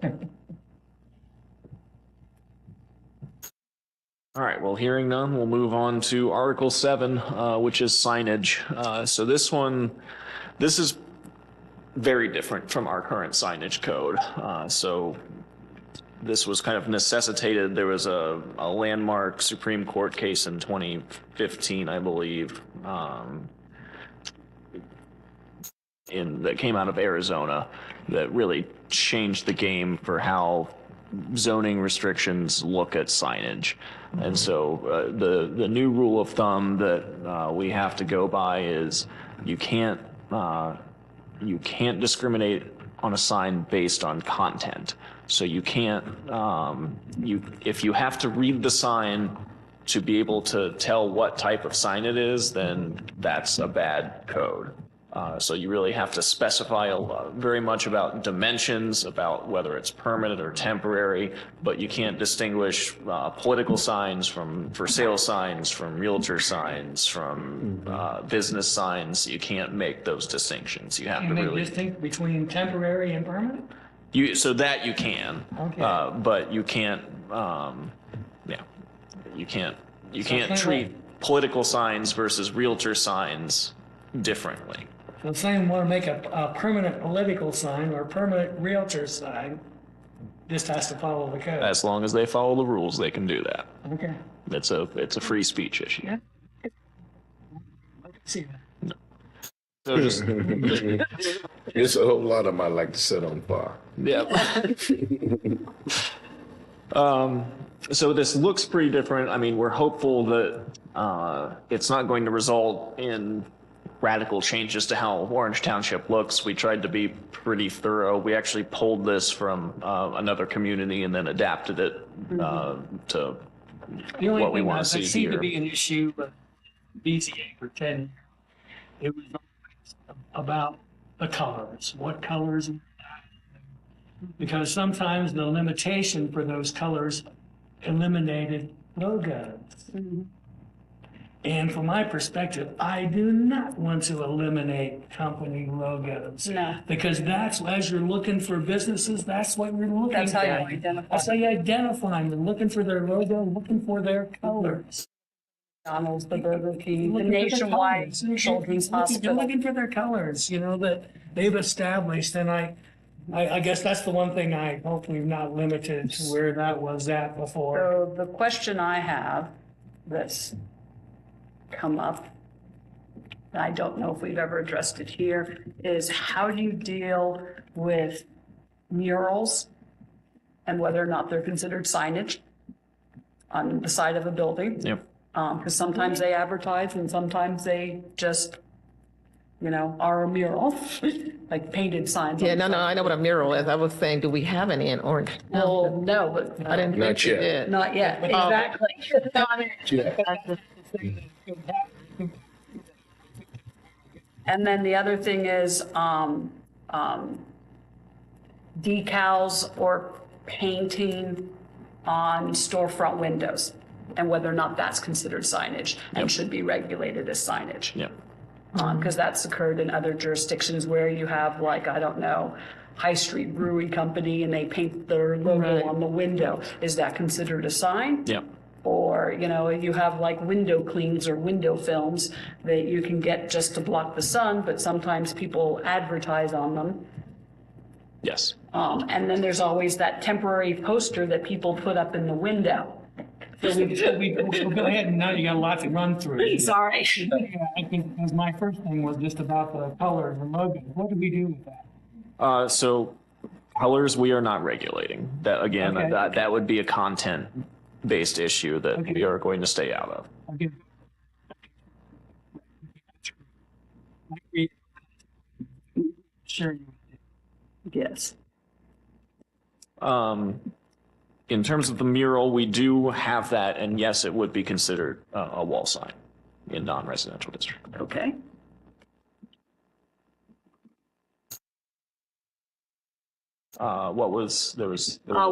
All right, well, hearing none, we'll move on to Article 7, which is signage. So this is very different from our current signage code. So this was kind of necessitated. There was a landmark Supreme Court case in 2015, I believe, that came out of Arizona that really changed the game for how zoning restrictions look at signage. And so the new rule of thumb that we have to go by is you can't discriminate on a sign based on content. So you can't if you have to read the sign to be able to tell what type of sign it is, then that's a bad code. So you really have to specify very much about dimensions, about whether it's permanent or temporary, but you can't distinguish political signs from for sale signs, from realtor signs, from business signs. You can't make those distinctions. You have You to make really distinct between temporary and permanent? so that you can, Okay. but you can't. You can't kind of treat political signs versus realtor signs differently. So the same want to make a permanent political sign or a permanent realtor sign, just has to follow the code. As long as they follow the rules, they can do that. Okay. It's a free speech issue. Yeah. See that. So just, There's a whole lot of them I like to set on fire. yeah. So this looks pretty different. I mean, we're hopeful that it's not going to result in radical changes to how Orange Township looks. We tried to be pretty thorough. We actually pulled this from another community and then adapted it to The only what we thing want that to see seemed to here. be an issue with BZA for 10 years, it was about the colors. What colors? Because sometimes the limitation for those colors eliminated logos. And from my perspective, I do not want to eliminate company logos. No. Because that's, as you're looking for businesses, that's what you're looking That's how you at. identify. That's how you identify them. You're looking for their logo, looking for their colors. McDonald's, the Burger King, the Looking for their Nationwide colors. Children's You're Hospital. looking for their colors, that they've established, and I guess that's the one thing I hope we've not limited to where that was at before. So the question I have that's come up, and I don't know if we've ever addressed it here, is how do you deal with murals and whether or not they're considered signage on the side of a building. Yep. Because sometimes they advertise and sometimes they just, are a mural, like painted signs. Yeah, no, I know what a mural is. I was saying, do we have any in Orange? Well, no, but I didn't Not think we yet. did. not yet, exactly. And then the other thing is, decals or painting on storefront windows and whether or not that's considered signage and should be regulated as signage. Yep. Because that's occurred in other jurisdictions where you have like, I don't know, High Street Brewery Company and they paint their logo Right. on the window. Is that considered a sign? Yep. Or, you have like window clings or window films that you can get just to block the sun, but sometimes people advertise on them. Yes. And then there's always that temporary poster that people put up in the window. So we'll go ahead and now you got a lot to run through. Sorry. Yeah, I think, because my first thing was just about the color and the logo. What do we do with that? So colors, we are not regulating. That, again, Okay. that would be a content-based issue that Okay. we are going to stay out of. Okay. Sure. Yes. In terms of the mural, we do have that, and yes, it would be considered a wall sign in non-residential district. Okay.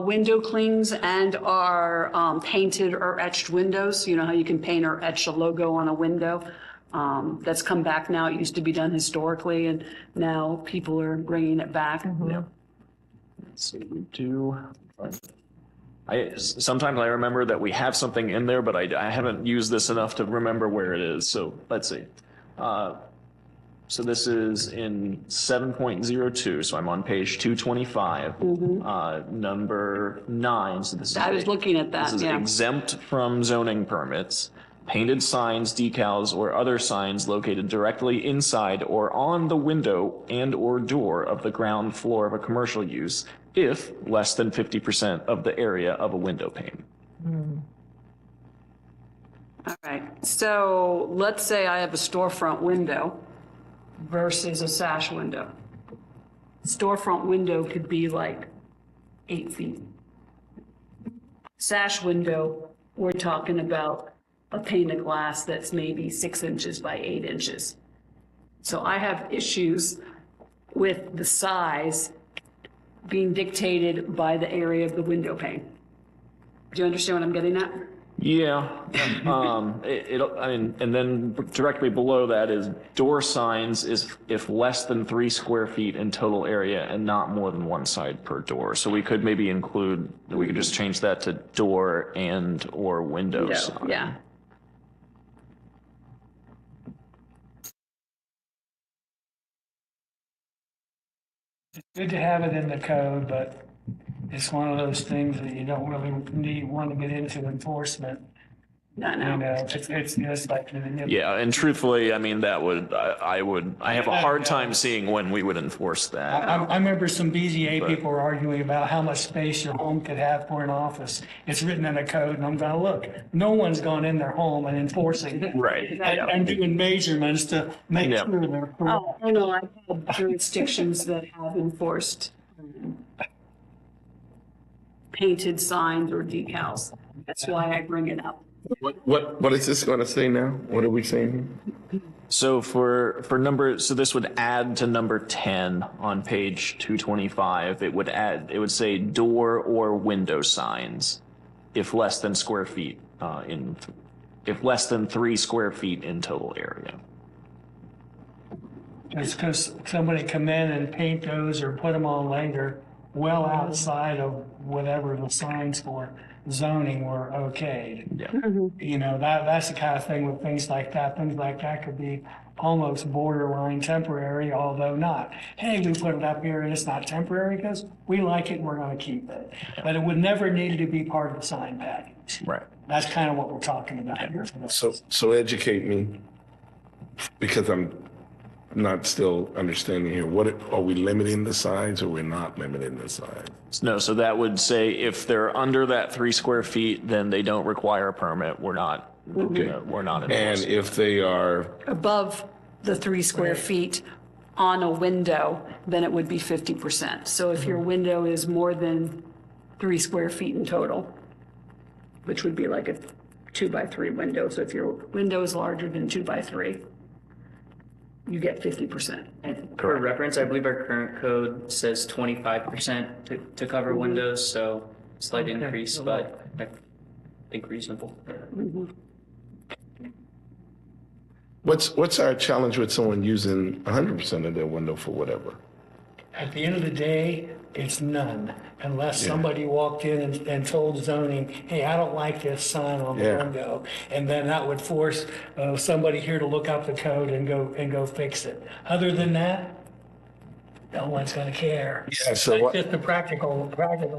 Window clings and our painted or etched windows. You know how you can paint or etch a logo on a window? That's come back now. It used to be done historically, and now people are bringing it back. Yeah. Let's see, we do. Sometimes I remember that we have something in there, but I haven't used this enough to remember where it is. So let's see. So this is in 7.02. So I'm on page 225, number 9. So this is I was looking at that, This is yeah. exempt from zoning permits. Painted signs, decals, or other signs located directly inside or on the window and or door of the ground floor of a commercial use, if less than 50% of the area of a window pane. All right. So let's say I have a storefront window versus a sash window. Storefront window could be like 8 feet. Sash window, we're talking about a pane of glass that's maybe 6 inches by 8 inches. So I have issues with the size being dictated by the area of the window pane. Do you understand what I'm getting at? Yeah, I mean, and then directly below that is door signs is if less than 3 square feet in total area and not more than one side per door. So we could maybe include, we could just change that to door and or window sign. Yeah. It's good to have it in the code, but it's one of those things that you don't really want to get into enforcement. No, You no. know, it's just like. Yeah, and truthfully, I mean, I have a hard time seeing when we would enforce that. I remember some BZA people were arguing about how much space your home could have for an office. It's written in the code, and I'm going, look, no one's gone in their home and enforcing it. Right. And doing measurements to make Yeah. sure they're correct. Oh, no, I've had jurisdictions that have enforced painted signs or decals. That's why I bring it up. What is this going to say now? What are we saying? So for number, so this would add to number 10 on page 225. It would say door or window signs if less than square feet if less than 3 square feet in total area. Just because somebody come in and paint those or put them on later, well outside of whatever the signs for zoning were okayed. Yeah. You know, that's the kind of thing with things like that. Things like that could be almost borderline temporary, although not. Hey, we put it up here and it's not temporary because we like it and we're going to keep it. But it would never need to be part of the sign package. Right. That's kind of what we're talking about here. So educate me, because I'm not still understanding here. Are we limiting the signs or we're not limiting the signs? No, so that would say if they're under that 3 square feet, then they don't require a permit. We're not, we're not And enforcing. if they are, Above the 3 square feet on a window, then it would be 50%. So if your window is more than 3 square feet in total, which would be like a 2x3 window. So if your window is larger than 2x3, you get 50%. For reference, I believe our current code says 25% to cover windows, so slight increase, but I think reasonable. what's our challenge with someone using 100% of their window for whatever? At the end of the day, it's none, unless somebody walked in and told zoning, hey, I don't like this sign on the Yeah. window. And then that would force somebody here to look up the code and go fix it. Other than that, no one's gonna care. Yeah, so That's what- just the practical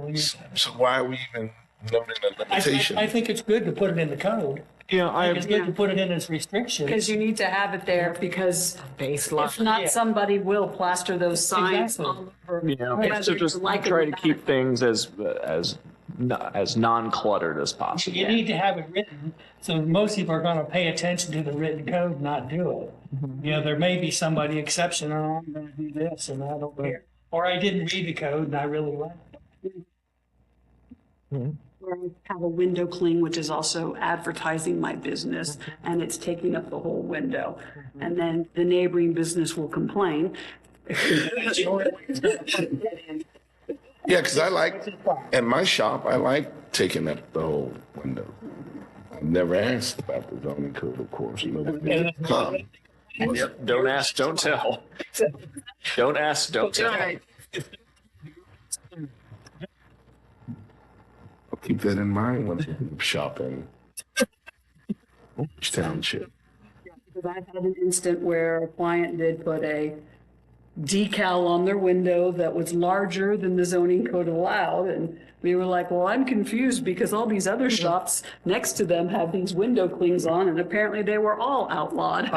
use. So why are we even noting a limitation? I think it's good to put it in the code. Yeah, I It's good to put it in as restrictions. Because you need to have it there, because Baseline. if not, Yeah. somebody will plaster those signs Exactly. all over. Yeah, whether so you just like it try or to not. keep things as non-cluttered as possible. You need to have it written, so most people are gonna pay attention to the written code, not do it. You know, there may be somebody exception, oh, I'm gonna do this and I don't care. Or I didn't read the code and I really like it. Where I have a window cling, which is also advertising my business, and it's taking up the whole window. And then the neighboring business will complain. Yeah, because at my shop, I like taking up the whole window. I've never asked about the zoning code, of course. Nobody come. Yep. Don't ask, don't tell. Don't ask, don't tell. I'll keep that in mind when I'm shopping. Township. Because I've had an instant where a client did put a decal on their window that was larger than the zoning code allowed, and we were like, well, I'm confused because all these other shops next to them have these window clings on, and apparently they were all outlawed.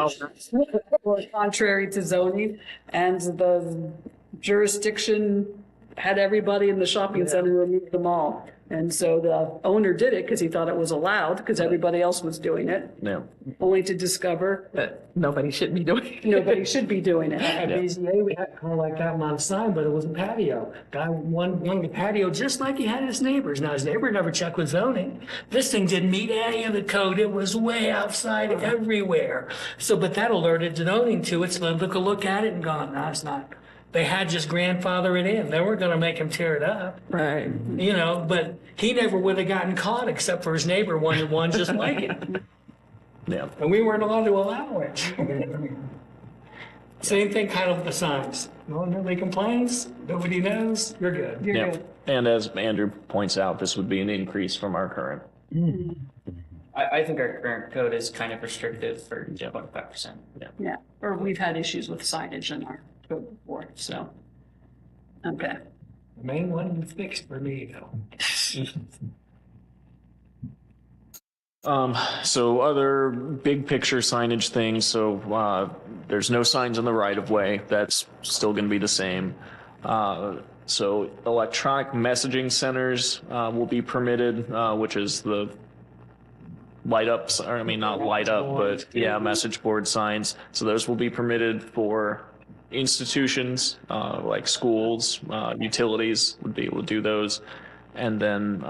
Or contrary to zoning, and the jurisdiction had everybody in the shopping center remove them all. And so the owner did it because he thought it was allowed, because everybody else was doing it, No. only to discover That nobody should be doing. nobody should be doing it. At BZA, we had kind of like that one on the sign, but it was a patio. Guy wanted the patio just like he had his neighbors. Now, his neighbor never checked with zoning. This thing didn't meet any of the code. It was way outside everywhere. So, but that alerted zoning to it, so they took a look at it and gone, no, it's not. They had just grandfather it in. They weren't gonna make him tear it up, Right. you know, but he never would have gotten caught except for his neighbor wanted one just like it. Yeah. And we weren't allowed to allow it. Same thing kind of with the signs. No one really complains, nobody knows, you're good. You're Yeah. good. And as Andrew points out, this would be an increase from our current. I think our current code is kind of restrictive for 25%. Yeah, or we've had issues with signage in our code before, so. Okay. The main one you fixed for me though. So other big picture signage things, so there's no signs in the right of way. That's still going to be the same. So electronic messaging centers will be permitted, which is the light ups, or I mean, not light up, but yeah, message board signs. So those will be permitted for institutions, like schools, utilities would be able to do those. And then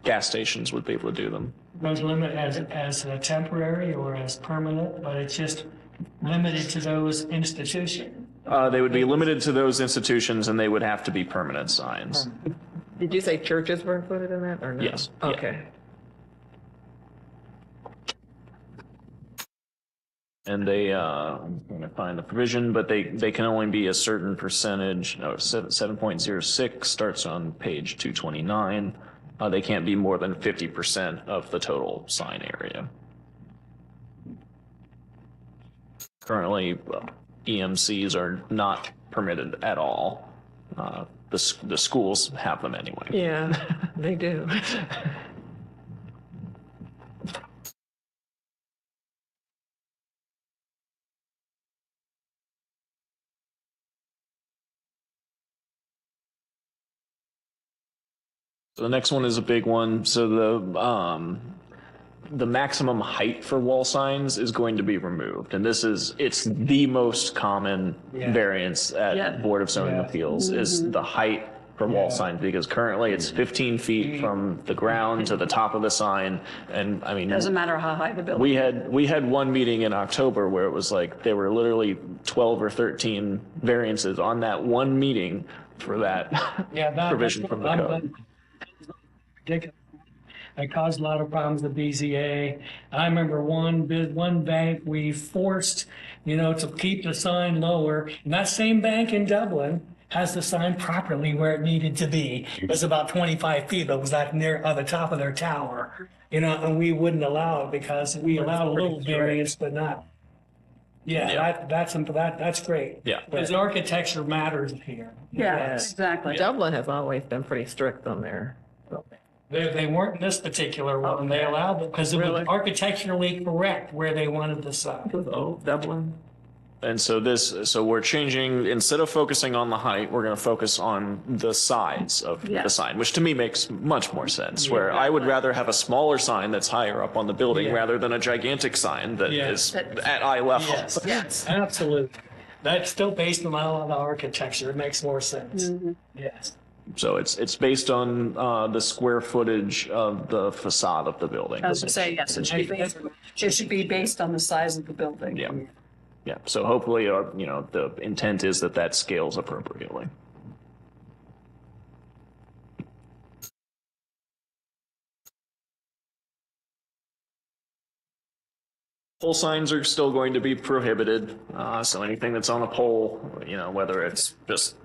gas stations would be able to do them. Those limit as a temporary or as permanent, but it's just limited to those institutions. They would be limited to those institutions and they would have to be permanent signs. Did you say churches were included in that or no? Yes. Yeah. Okay. And they, I'm going to find the provision, but they can only be a certain percentage. No, 7.06 starts on page 229. They can't be more than 50% of the total sign area. Currently, EMCs are not permitted at all. The schools have them anyway. Yeah, they do. The next one is a big one. So the maximum height for wall signs is going to be removed, and it's the most common variance at Yeah. Board of Zoning Appeals is the height for wall signs, because currently it's 15 feet from the ground to the top of the sign, and I mean, Doesn't matter how high the building. we had one meeting in October where it was like there were literally 12 or 13 variances on that one meeting for that provision from the code. Ridiculous. It caused a lot of problems with BZA. I remember one bank we forced, to keep the sign lower. And that same bank in Dublin has the sign properly where it needed to be. It was about 25 feet, but it was like near on the top of their tower. And we wouldn't allow it because we allowed a little variance, but not. That's great. Yeah. Because architecture matters here. Yeah, exactly. Dublin has always been pretty strict on their. They weren't in this particular one. They allowed it because it was architecturally correct where they wanted the sign. Oh, Dublin. And so we're changing, instead of focusing on the height, we're going to focus on the size of the sign, which to me makes much more sense, where I would rather have a smaller sign that's higher up on the building rather than a gigantic sign that is at eye level. Yes, absolutely. That's still based on all the architecture. It makes more sense. Yes. So it's based on the square footage of the facade of the building. I was gonna say, yes, it should be based on the size of the building. Yeah. Yeah. So hopefully, the intent is that scales appropriately. Pole signs are still going to be prohibited. So anything that's on a pole, whether it's just,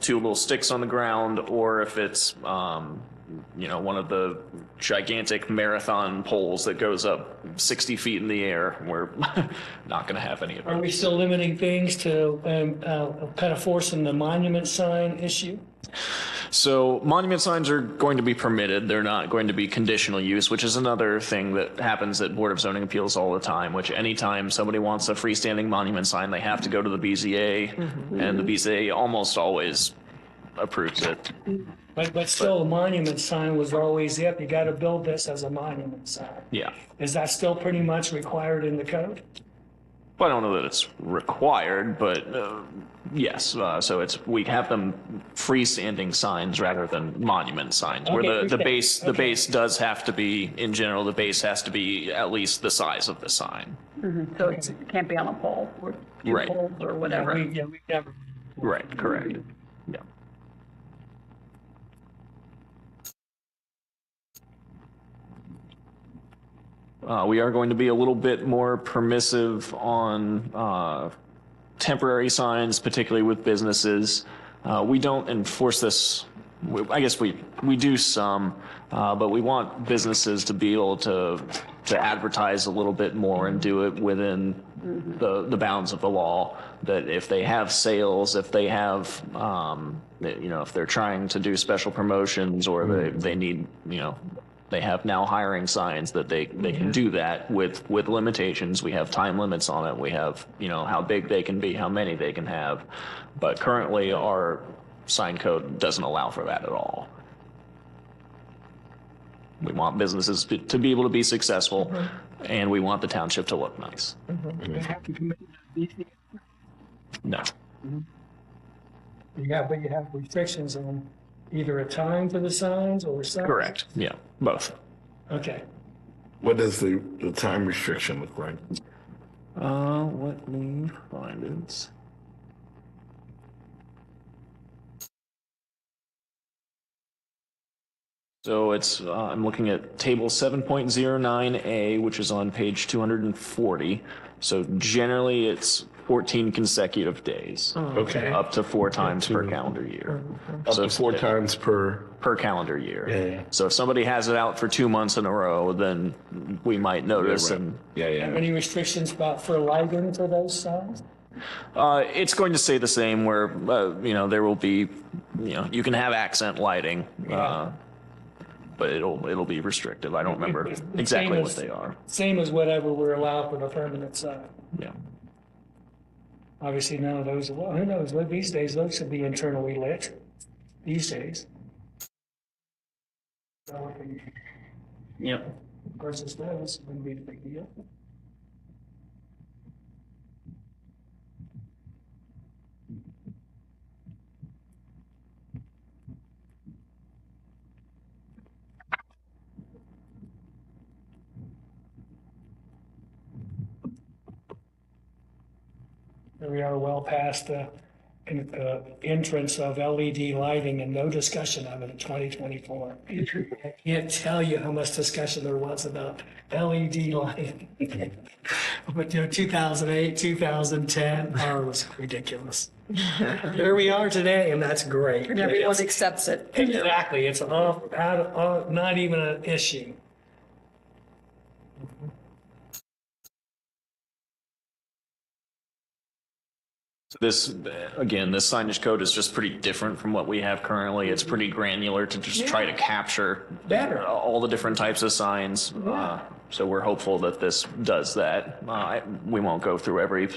two little sticks on the ground, or if it's, one of the gigantic marathon poles that goes up 60 feet in the air, we're not going to have any of Are we those. still limiting things to kind of forcing the monument sign issue? So monument signs are going to be permitted. They're not going to be conditional use, which is another thing that happens at Board of Zoning Appeals all the time, which anytime somebody wants a freestanding monument sign, they have to go to the BZA, and the BZA almost always approves it. But still, a monument sign was always, you got to build this as a monument sign. Yeah. Is that still pretty much required in the code? Well, I don't know that it's required, but yes. So we have them freestanding signs rather than monument signs, where Okay, the base does have to be, in general, the base has to be at least the size of the sign. So it can't be on a pole or two Right. poles or whatever. We never. Right. Correct. Yeah. We are going to be a little bit more permissive on temporary signs, particularly with businesses. We don't enforce this. I guess we do some, but we want businesses to be able to advertise a little bit more and do it within the bounds of the law. That if they have sales, if they have, if they're trying to do special promotions, or they need, they have now hiring signs, that they can do that with limitations. We have time limits on it. We have, how big they can be, how many they can have. But currently our sign code doesn't allow for that at all. We want businesses to be able to be successful, and we want the township to look nice. They have to commit to BZA. No. But you have restrictions on either a time for the signs or something? Correct. Yeah, both. Okay. What does the time restriction look like? Let me find it. So I'm looking at table 7.09A, which is on page 240. So generally it's 14 consecutive days, Okay. up to 4 times per calendar year. Up So to 4 times per. per calendar year. Yeah. So if somebody has it out for 2 months in a row, then we might notice. Right. And Yeah. Any restrictions for lighting for those signs? it's going to stay the same, where there will be, you can have accent lighting, but it'll be restrictive. I don't remember It's exactly same what as- they are. Same as whatever we're allowed for the permanent sign. Yeah. Obviously, none of those, well, who knows, well, these days, those should be internally lit, these days. Yep. versus those wouldn't be a big deal. Here we are well past the entrance of LED lighting and no discussion of it in 2024. I can't tell you how much discussion there was about LED lighting. But 2008, 2010, it was ridiculous. Here we are today, and that's great. And everyone accepts it. Exactly, it's not even an issue. This, again, this signage code is just pretty different from what we have currently. It's pretty granular to just try to capture Better. all the different types of signs. So we're hopeful that this does that. We won't go through every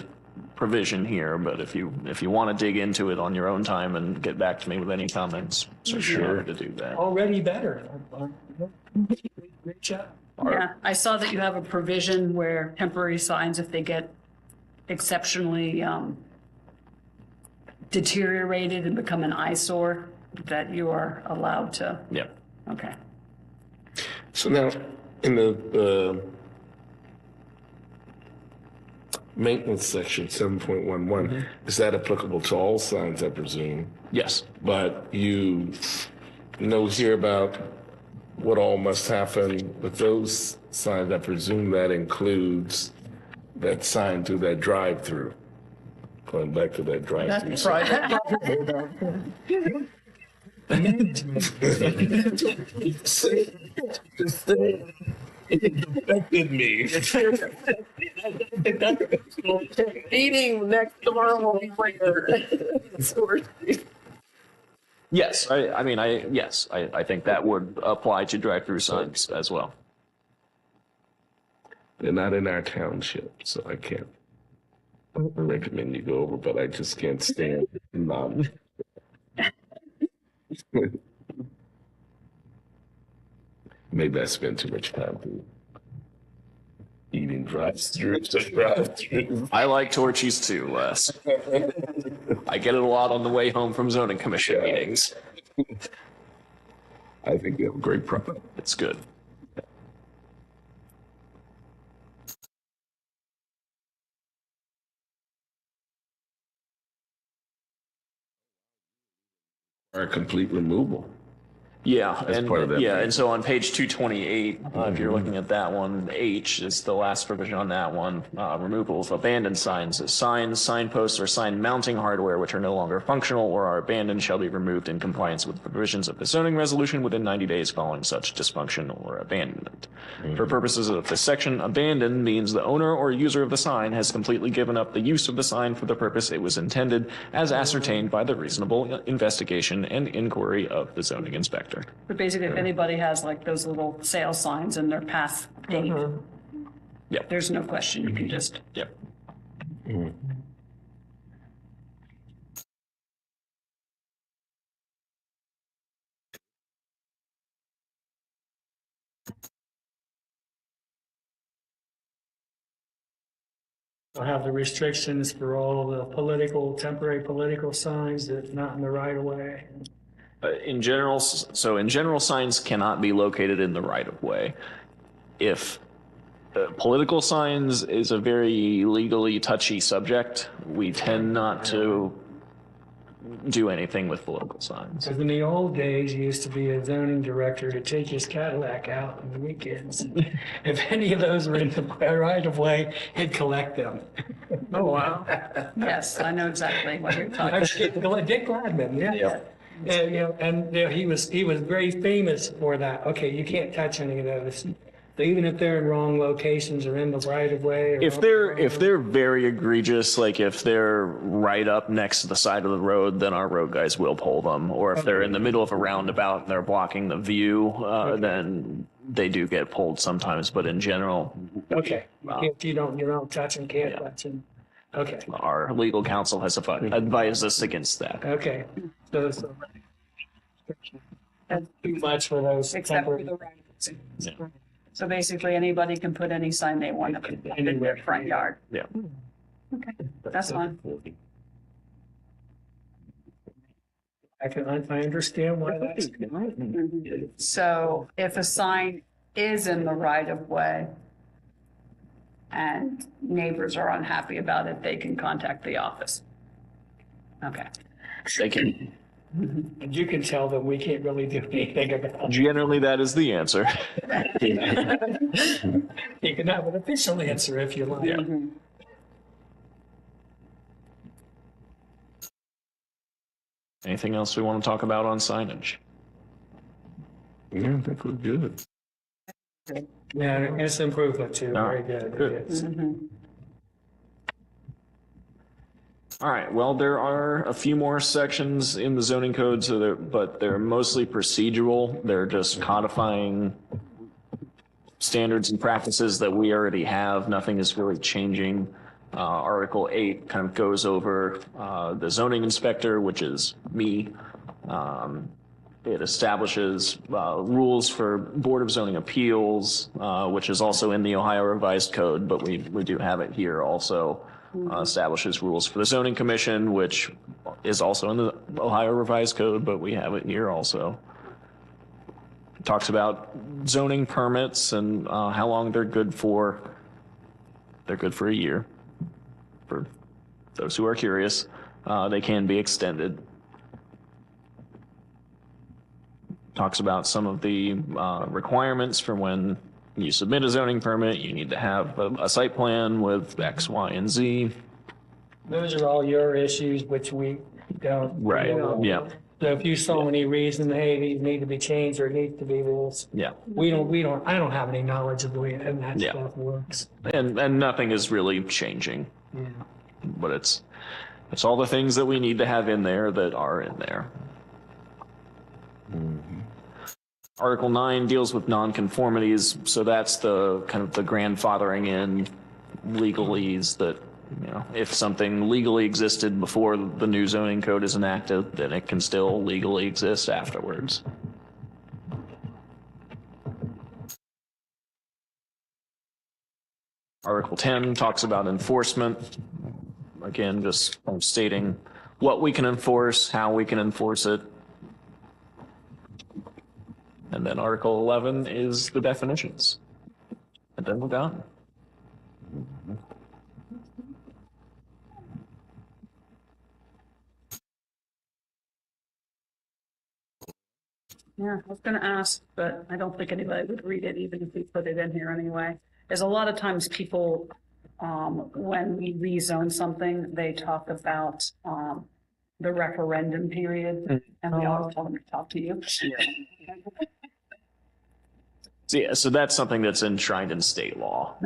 provision here, but if you want to dig into it on your own time and get back to me with any comments, so sure to do that. Already better. Great job. Yeah, I saw that you have a provision where temporary signs, if they get exceptionally deteriorated and become an eyesore, that you are allowed to, Yep. okay. So now, in the maintenance section, 7.11, is that applicable to all signs, I presume? Yes. But you know here about what all must happen with those signs. I presume that includes that sign through that drive-through. Going back to that drive-through. That's private. Affected me. Eating next door later. Yes. I think that would apply to drive-through signs as well. They're not in our township, so I can't recommend you go over, but I just can't stand them. Maybe I spend too much time eating drive-through. I like Torchy's too, Les. I get it a lot on the way home from zoning commission meetings. I think they have a great product. It's good. Are complete removal. Yeah, As part of that plan. and so on page 228, if you're looking at that one, H is the last provision on that one. Removal of abandoned signs. Signs, signposts, or sign mounting hardware which are no longer functional or are abandoned shall be removed in compliance with the provisions of the zoning resolution within 90 days following such dysfunction or abandonment. For purposes of this section, abandoned means the owner or user of the sign has completely given up the use of the sign for the purpose it was intended, as ascertained by the reasonable investigation and inquiry of the zoning inspector. But basically, if anybody has like those little sale signs and they're past date, Yep. there's no question, you can just, Yep. I'll have the restrictions for all the temporary political signs that not in the right of way. In general, signs cannot be located in the right of way. If political signs is a very legally touchy subject, we tend not to do anything with political signs. Because in the old days, you used to be a zoning director to take his Cadillac out on the weekends. If any of those were in the right of way, he'd collect them. Oh, wow. yes, I know exactly what you're talking about. Dick Gladman, yeah. And he was very famous for that. Okay, you can't touch any of those. So even if they're in wrong locations or in the right of way. If they're very egregious, like if they're right up next to the side of the road, then our road guys will pull them. Or if they're in the middle of a roundabout and they're blocking the view, then they do get pulled sometimes. But in general, okay, you don't touch them, can't touch them. Okay. Our legal counsel has advised us against that. Okay. So Too much for those. Except for temporary- the right. So basically, anybody can put any sign they want up in their front yard. Yeah. Okay, that's fine. I understand why that's. So if a sign is in the right of way and neighbors are unhappy about it, they can contact the office. Okay. They can. And you can tell that we can't really do anything about it. Generally, that is the answer. You can have an official answer if you like. Yeah. Anything else we want to talk about on signage? Yeah, I think we're good. Yeah, and it's improvement too. Oh, Very good. good. It is. All right, well, there are a few more sections in the zoning code, but they're mostly procedural. They're just codifying standards and practices that we already have. Nothing is really changing. Article 8 kind of goes over the zoning inspector, which is me. It establishes rules for Board of Zoning Appeals, which is also in the Ohio Revised Code, but we do have it here also. Establishes rules for the Zoning Commission, which is also in the Ohio Revised Code, but we have it here also. Talks about zoning permits and how long they're good for. They're good for a year. For those who are curious, they can be extended. Talks about some of the requirements for when you submit a zoning permit. You need to have a site plan with X, Y, and Z. Those are all your issues, which we don't. Right, you know. yeah. So if you saw any reason, hey, these need to be changed or it needs to be this, Yeah. I don't have any knowledge of the way that Yeah. stuff works. And nothing is really changing, Yeah. but it's all the things that we need to have in there that are in there. Article 9 deals with nonconformities, so that's the kind of the grandfathering in legalese that, you know, if something legally existed before the new zoning code is enacted, then it can still legally exist afterwards. Article 10 talks about enforcement. Again, just stating what we can enforce, how we can enforce it. And then Article 11 is the definitions. And then we're done. Yeah, I was gonna ask, but I don't think anybody would read it, even if we put it in here anyway. There's a lot of times people, when we rezone something, they talk about, the referendum period, and we always tell them to talk to you. So, yeah, so that's something that's enshrined in state law.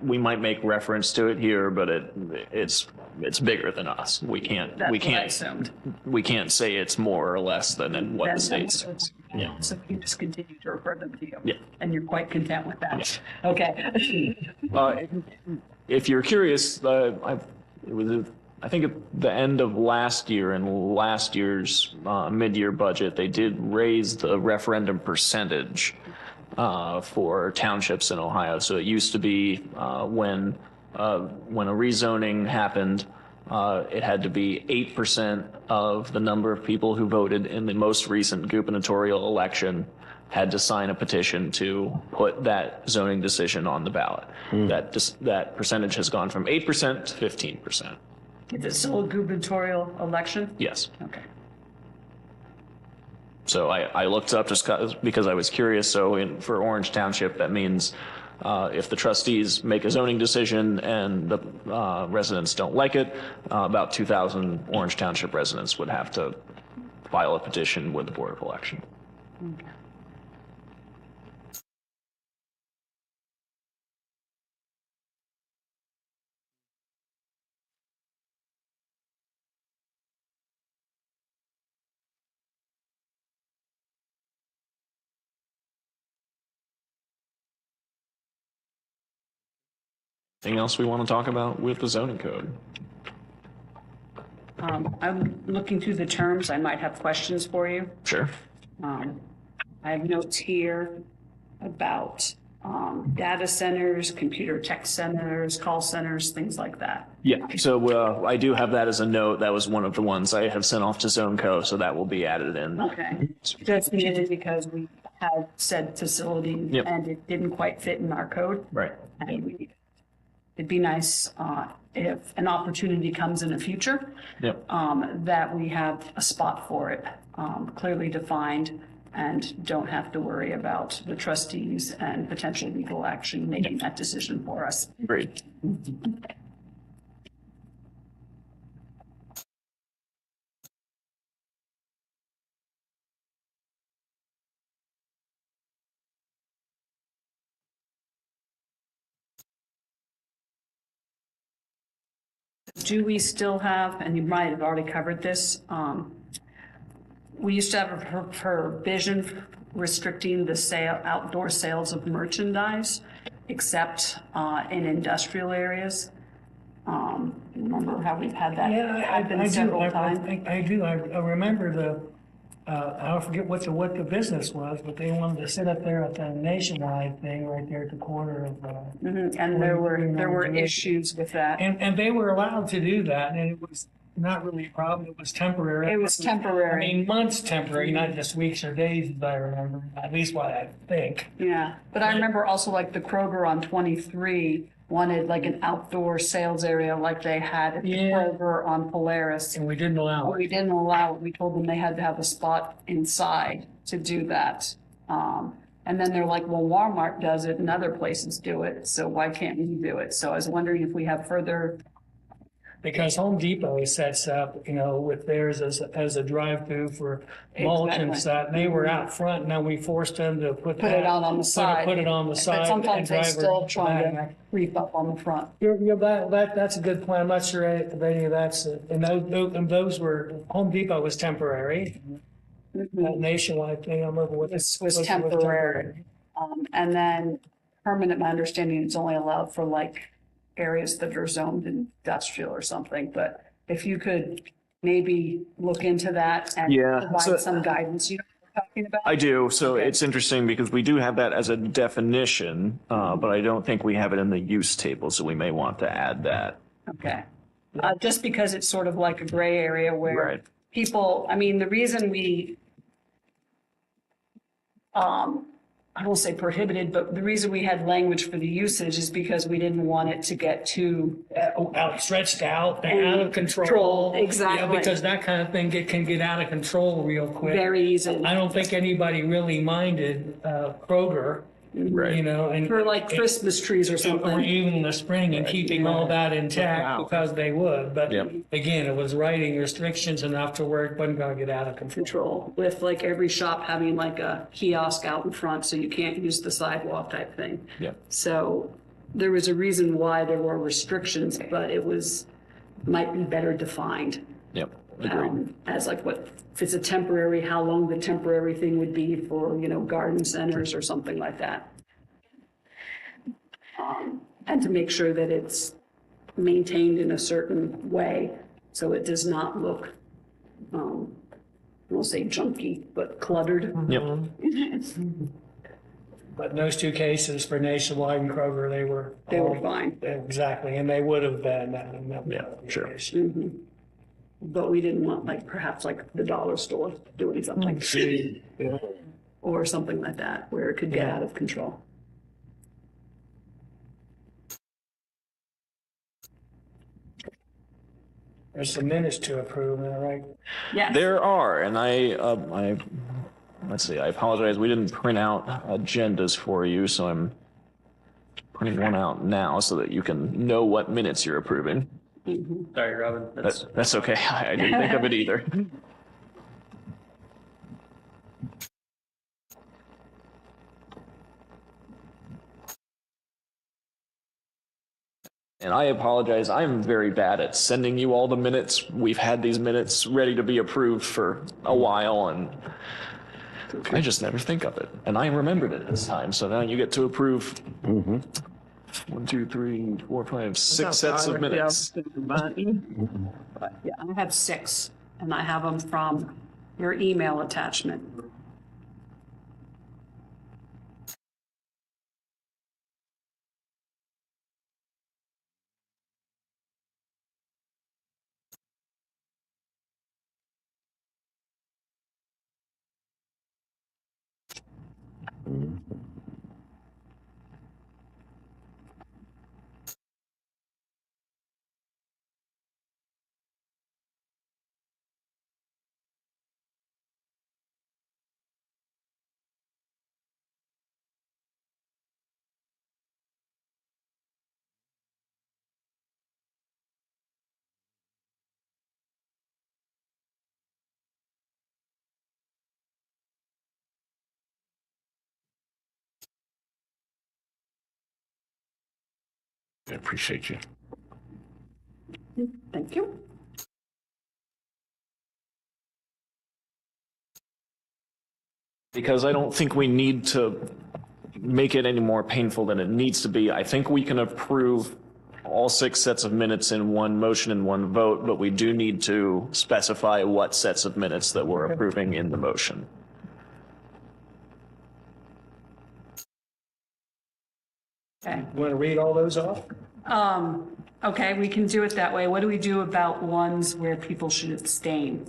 We might make reference to it here, but it's bigger than us. We can't That's what I assumed. we can't say it's more or less than in what Then- the state says. Yeah. So you just continue to refer them to you. Yeah. And you're quite content with that. Okay. If you're curious, I think at the end of last year, in last year's mid-year budget, they did raise the referendum percentage for townships in Ohio. So it used to be when a rezoning happened, it had to be 8% of the number of people who voted in the most recent gubernatorial election had to sign a petition to put that zoning decision on the ballot. That percentage has gone from 8% to 15%. Is it still a gubernatorial election? Yes. Okay. So I looked up just because I was curious. So for Orange Township, that means if the trustees make a zoning decision and the residents don't like it, about 2,000 Orange Township residents would have to file a petition with the Board of Election. Okay. Anything else we want to talk about with the zoning code? I'm looking through the terms. I might have questions for you. Sure. I have notes here about data centers, computer tech centers, call centers, things like that. Yeah, so I do have that as a note. That was one of the ones I have sent off to Zone Co, so that will be added in. Okay. Just needed because we had said facility Yep. and it didn't quite fit in our code. Right. And it'd be nice if an opportunity comes in the future, Yep. that we have a spot for it, clearly defined, and don't have to worry about the trustees and potential legal action making that decision for us. Great. Do we still have, and you might have already covered this, we used to have a provision restricting the outdoor sales of merchandise, except in industrial areas. Remember how we've had that Yeah, happen I do. several times? I do. I remember I forget what the business was, but they wanted to sit up there at the Nationwide thing right there at the corner of. And there were issues with that. And they were allowed to do that, and it was not really a problem. It was temporary. It was I temporary. mean, months temporary, not just weeks or days, as I remember. At least what I think. Yeah, but I remember also like the Kroger on 23 wanted like an outdoor sales area like they had at the Yeah. Kroger on Polaris. And we didn't allow We it. didn't allow it. We told them they had to have a spot inside to do that. And then they're like, well, Walmart does it and other places do it, so why can't we do it? So I was wondering if we have further, Because Home Depot sets up, with theirs as a drive-through for mulch and Exactly. stuff. And they were out front, and now we forced them to put put it that. out on the side. Put it on the side. But sometimes they and still drive try her to back. creep up on the front. That's a good plan. I'm not sure if any of that's, and those were, Home Depot was temporary. That Nationwide thing, I remember what This was temporary. And then permanent, my understanding is only allowed for like areas that are zoned industrial or something, but if you could maybe look into that and Yeah, provide so- some guidance, you know what I'm talking about? I do. So Okay. it's interesting because we do have that as a definition, but I don't think we have it in the use table, so we may want to add that. Okay. Just because it's sort of like a gray area where Right. people, I mean, the reason we, I won't say prohibited, but the reason we had language for the usage is because we didn't want it to get too, Stretched out and out of control. Exactly. Yeah, because that kind of thing can get out of control real quick. very easy. I don't think anybody really minded Kroger, Right. and. For like Christmas trees or Or something. even in the spring and keeping all that intact Wow. because they would. But Yep. again, it was writing restrictions enough to where it wasn't going to get out of control. Control, with like every shop having like a kiosk out in front, so you can't use the sidewalk type thing. Yeah. So there was a reason why there were restrictions, but it might be better defined. Yep. Agreed. As like what, if it's a temporary, how long the temporary thing would be for, garden centers or something like that. And to make sure that it's maintained in a certain way, so it does not look, I won't say junky, but cluttered. Yep. But in those two cases for Nationwide and Kroger, they were. They were all- fine. Exactly, and they would have been. Yeah, sure. But we didn't want like, perhaps like the dollar store doing something. Or something like that, where it could get out of control. There's some minutes to approve, am I right? Yes. There are, and let's see, I apologize. We didn't print out agendas for you, so I'm printing one out now so that you can know what minutes you're approving. Sorry, Robin. That's okay. I didn't think of it either. And I apologize. I'm very bad at sending you all the minutes. We've had these minutes ready to be approved for a while, and I just never think of it. And I remembered it this time, so now you get to approve 1, 2, 3, 4, 5, 6 sets of minutes. Yeah, I have 6, and I have them from your email attachment. I appreciate you. Thank you. Because I don't think we need to make it any more painful than it needs to be. I think we can approve all 6 sets of minutes in one motion and one vote, but we do need to specify what sets of minutes that we're approving in the motion. Okay. Want to read all those off? Okay, we can do it that way. What do we do about ones where people should abstain?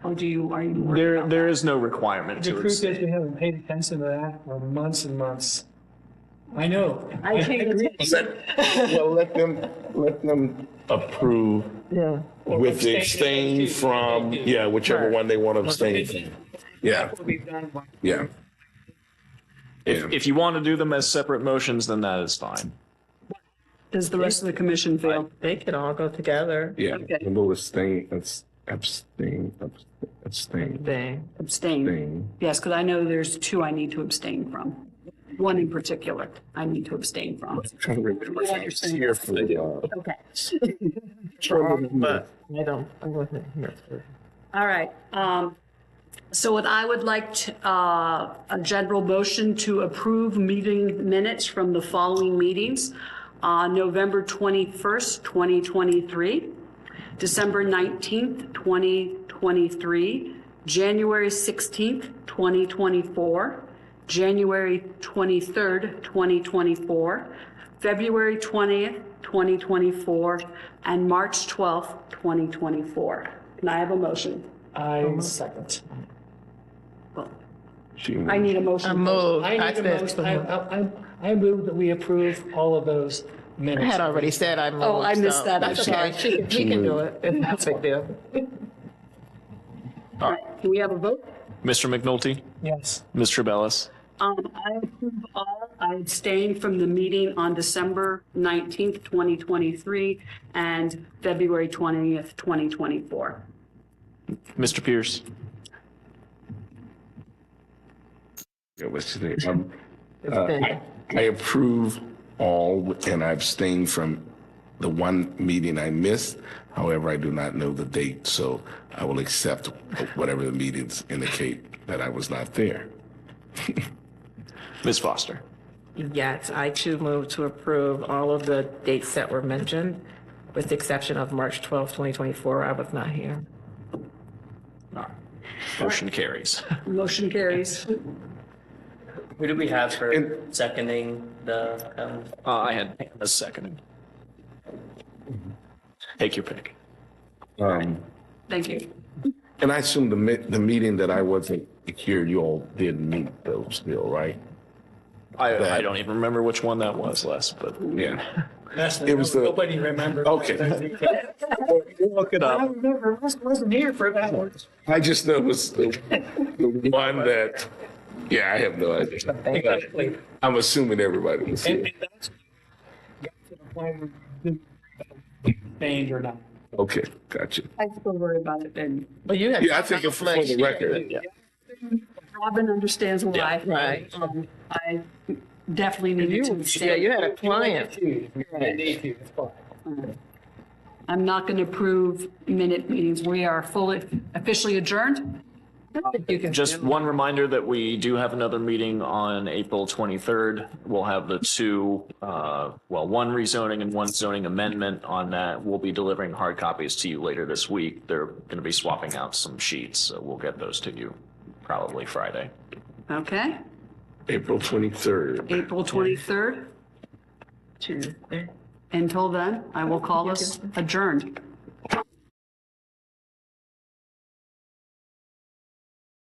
Or are you worried about There that? is no requirement The to truth abstain. is, we haven't paid attention to that for months and months. I know. I paid agree. Well, let them approve with the abstain from, yeah, whichever one they want to abstain from. Yeah, yeah. If you want to do them as separate motions, then that is fine. Does the rest of the commission feel? They could all go together. Yeah, Okay. a little abstain, abstain. They. Abstain? Yes, because I know there's 2 I need to abstain from. One in particular, I need to abstain from. Trying to remember if I was here for the, Okay. But I don't, I wasn't here for. All right. So what I would like to, a general motion to approve meeting minutes from the following meetings. November 21st, 2023, December 19th, 2023, January 16th, 2024, January 23rd, 2024, February 20th, 2024, and March 12th, 2024. Can I have a motion? I second. I need a motion. I move. I need a motion. I move that we approve all of those I minutes. had already said I moved. Oh, I missed that. I'm That's okay. sorry. He can do it. It's not a big deal. All right, can we have a vote? Mr. McNulty, Yes. Ms. Tribellis, I approve all. I abstained from the meeting on December 19th, 2023, and February 20th, 2024. Mr. Pierce, yeah, what's his name? I approve all, and I abstain from the one meeting I missed. However, I do not know the date, so I will accept whatever the meetings indicate that I was not there. Ms. Foster. Yes, I too move to approve all of the dates that were mentioned, with the exception of March 12th, 2024. I was not here. Motion carries. Motion carries. Who do we have for And- seconding the, I had a second. Take your pick. Thank you. And I assume the meeting that I wasn't here, you all did meet though still, right? I don't even remember which one that was, Les, but Yeah. It was the- Nobody remembers. Okay. look it I up. remember, I wasn't here for that one. I just know it was the one that, yeah, I have no idea. Exactly. I'm assuming everybody was And here. that's got to the point where you changed or not. Okay, gotcha. I still worry about it then. But you had. Yeah, I think it's for the record. Robin understands why. Right. I definitely needed to abstain. Yeah, you had a client. It's fine. I'm not going to approve minute meetings. We are fully, officially adjourned. You can Just one reminder that we do have another meeting on April 23rd. We'll have the two, one rezoning and one zoning amendment on that. We'll be delivering hard copies to you later this week. They're going to be swapping out some sheets, so we'll get those to you probably Friday. Okay, April 23rd. April 23rd. Tuesday. Until then, I will call us adjourned.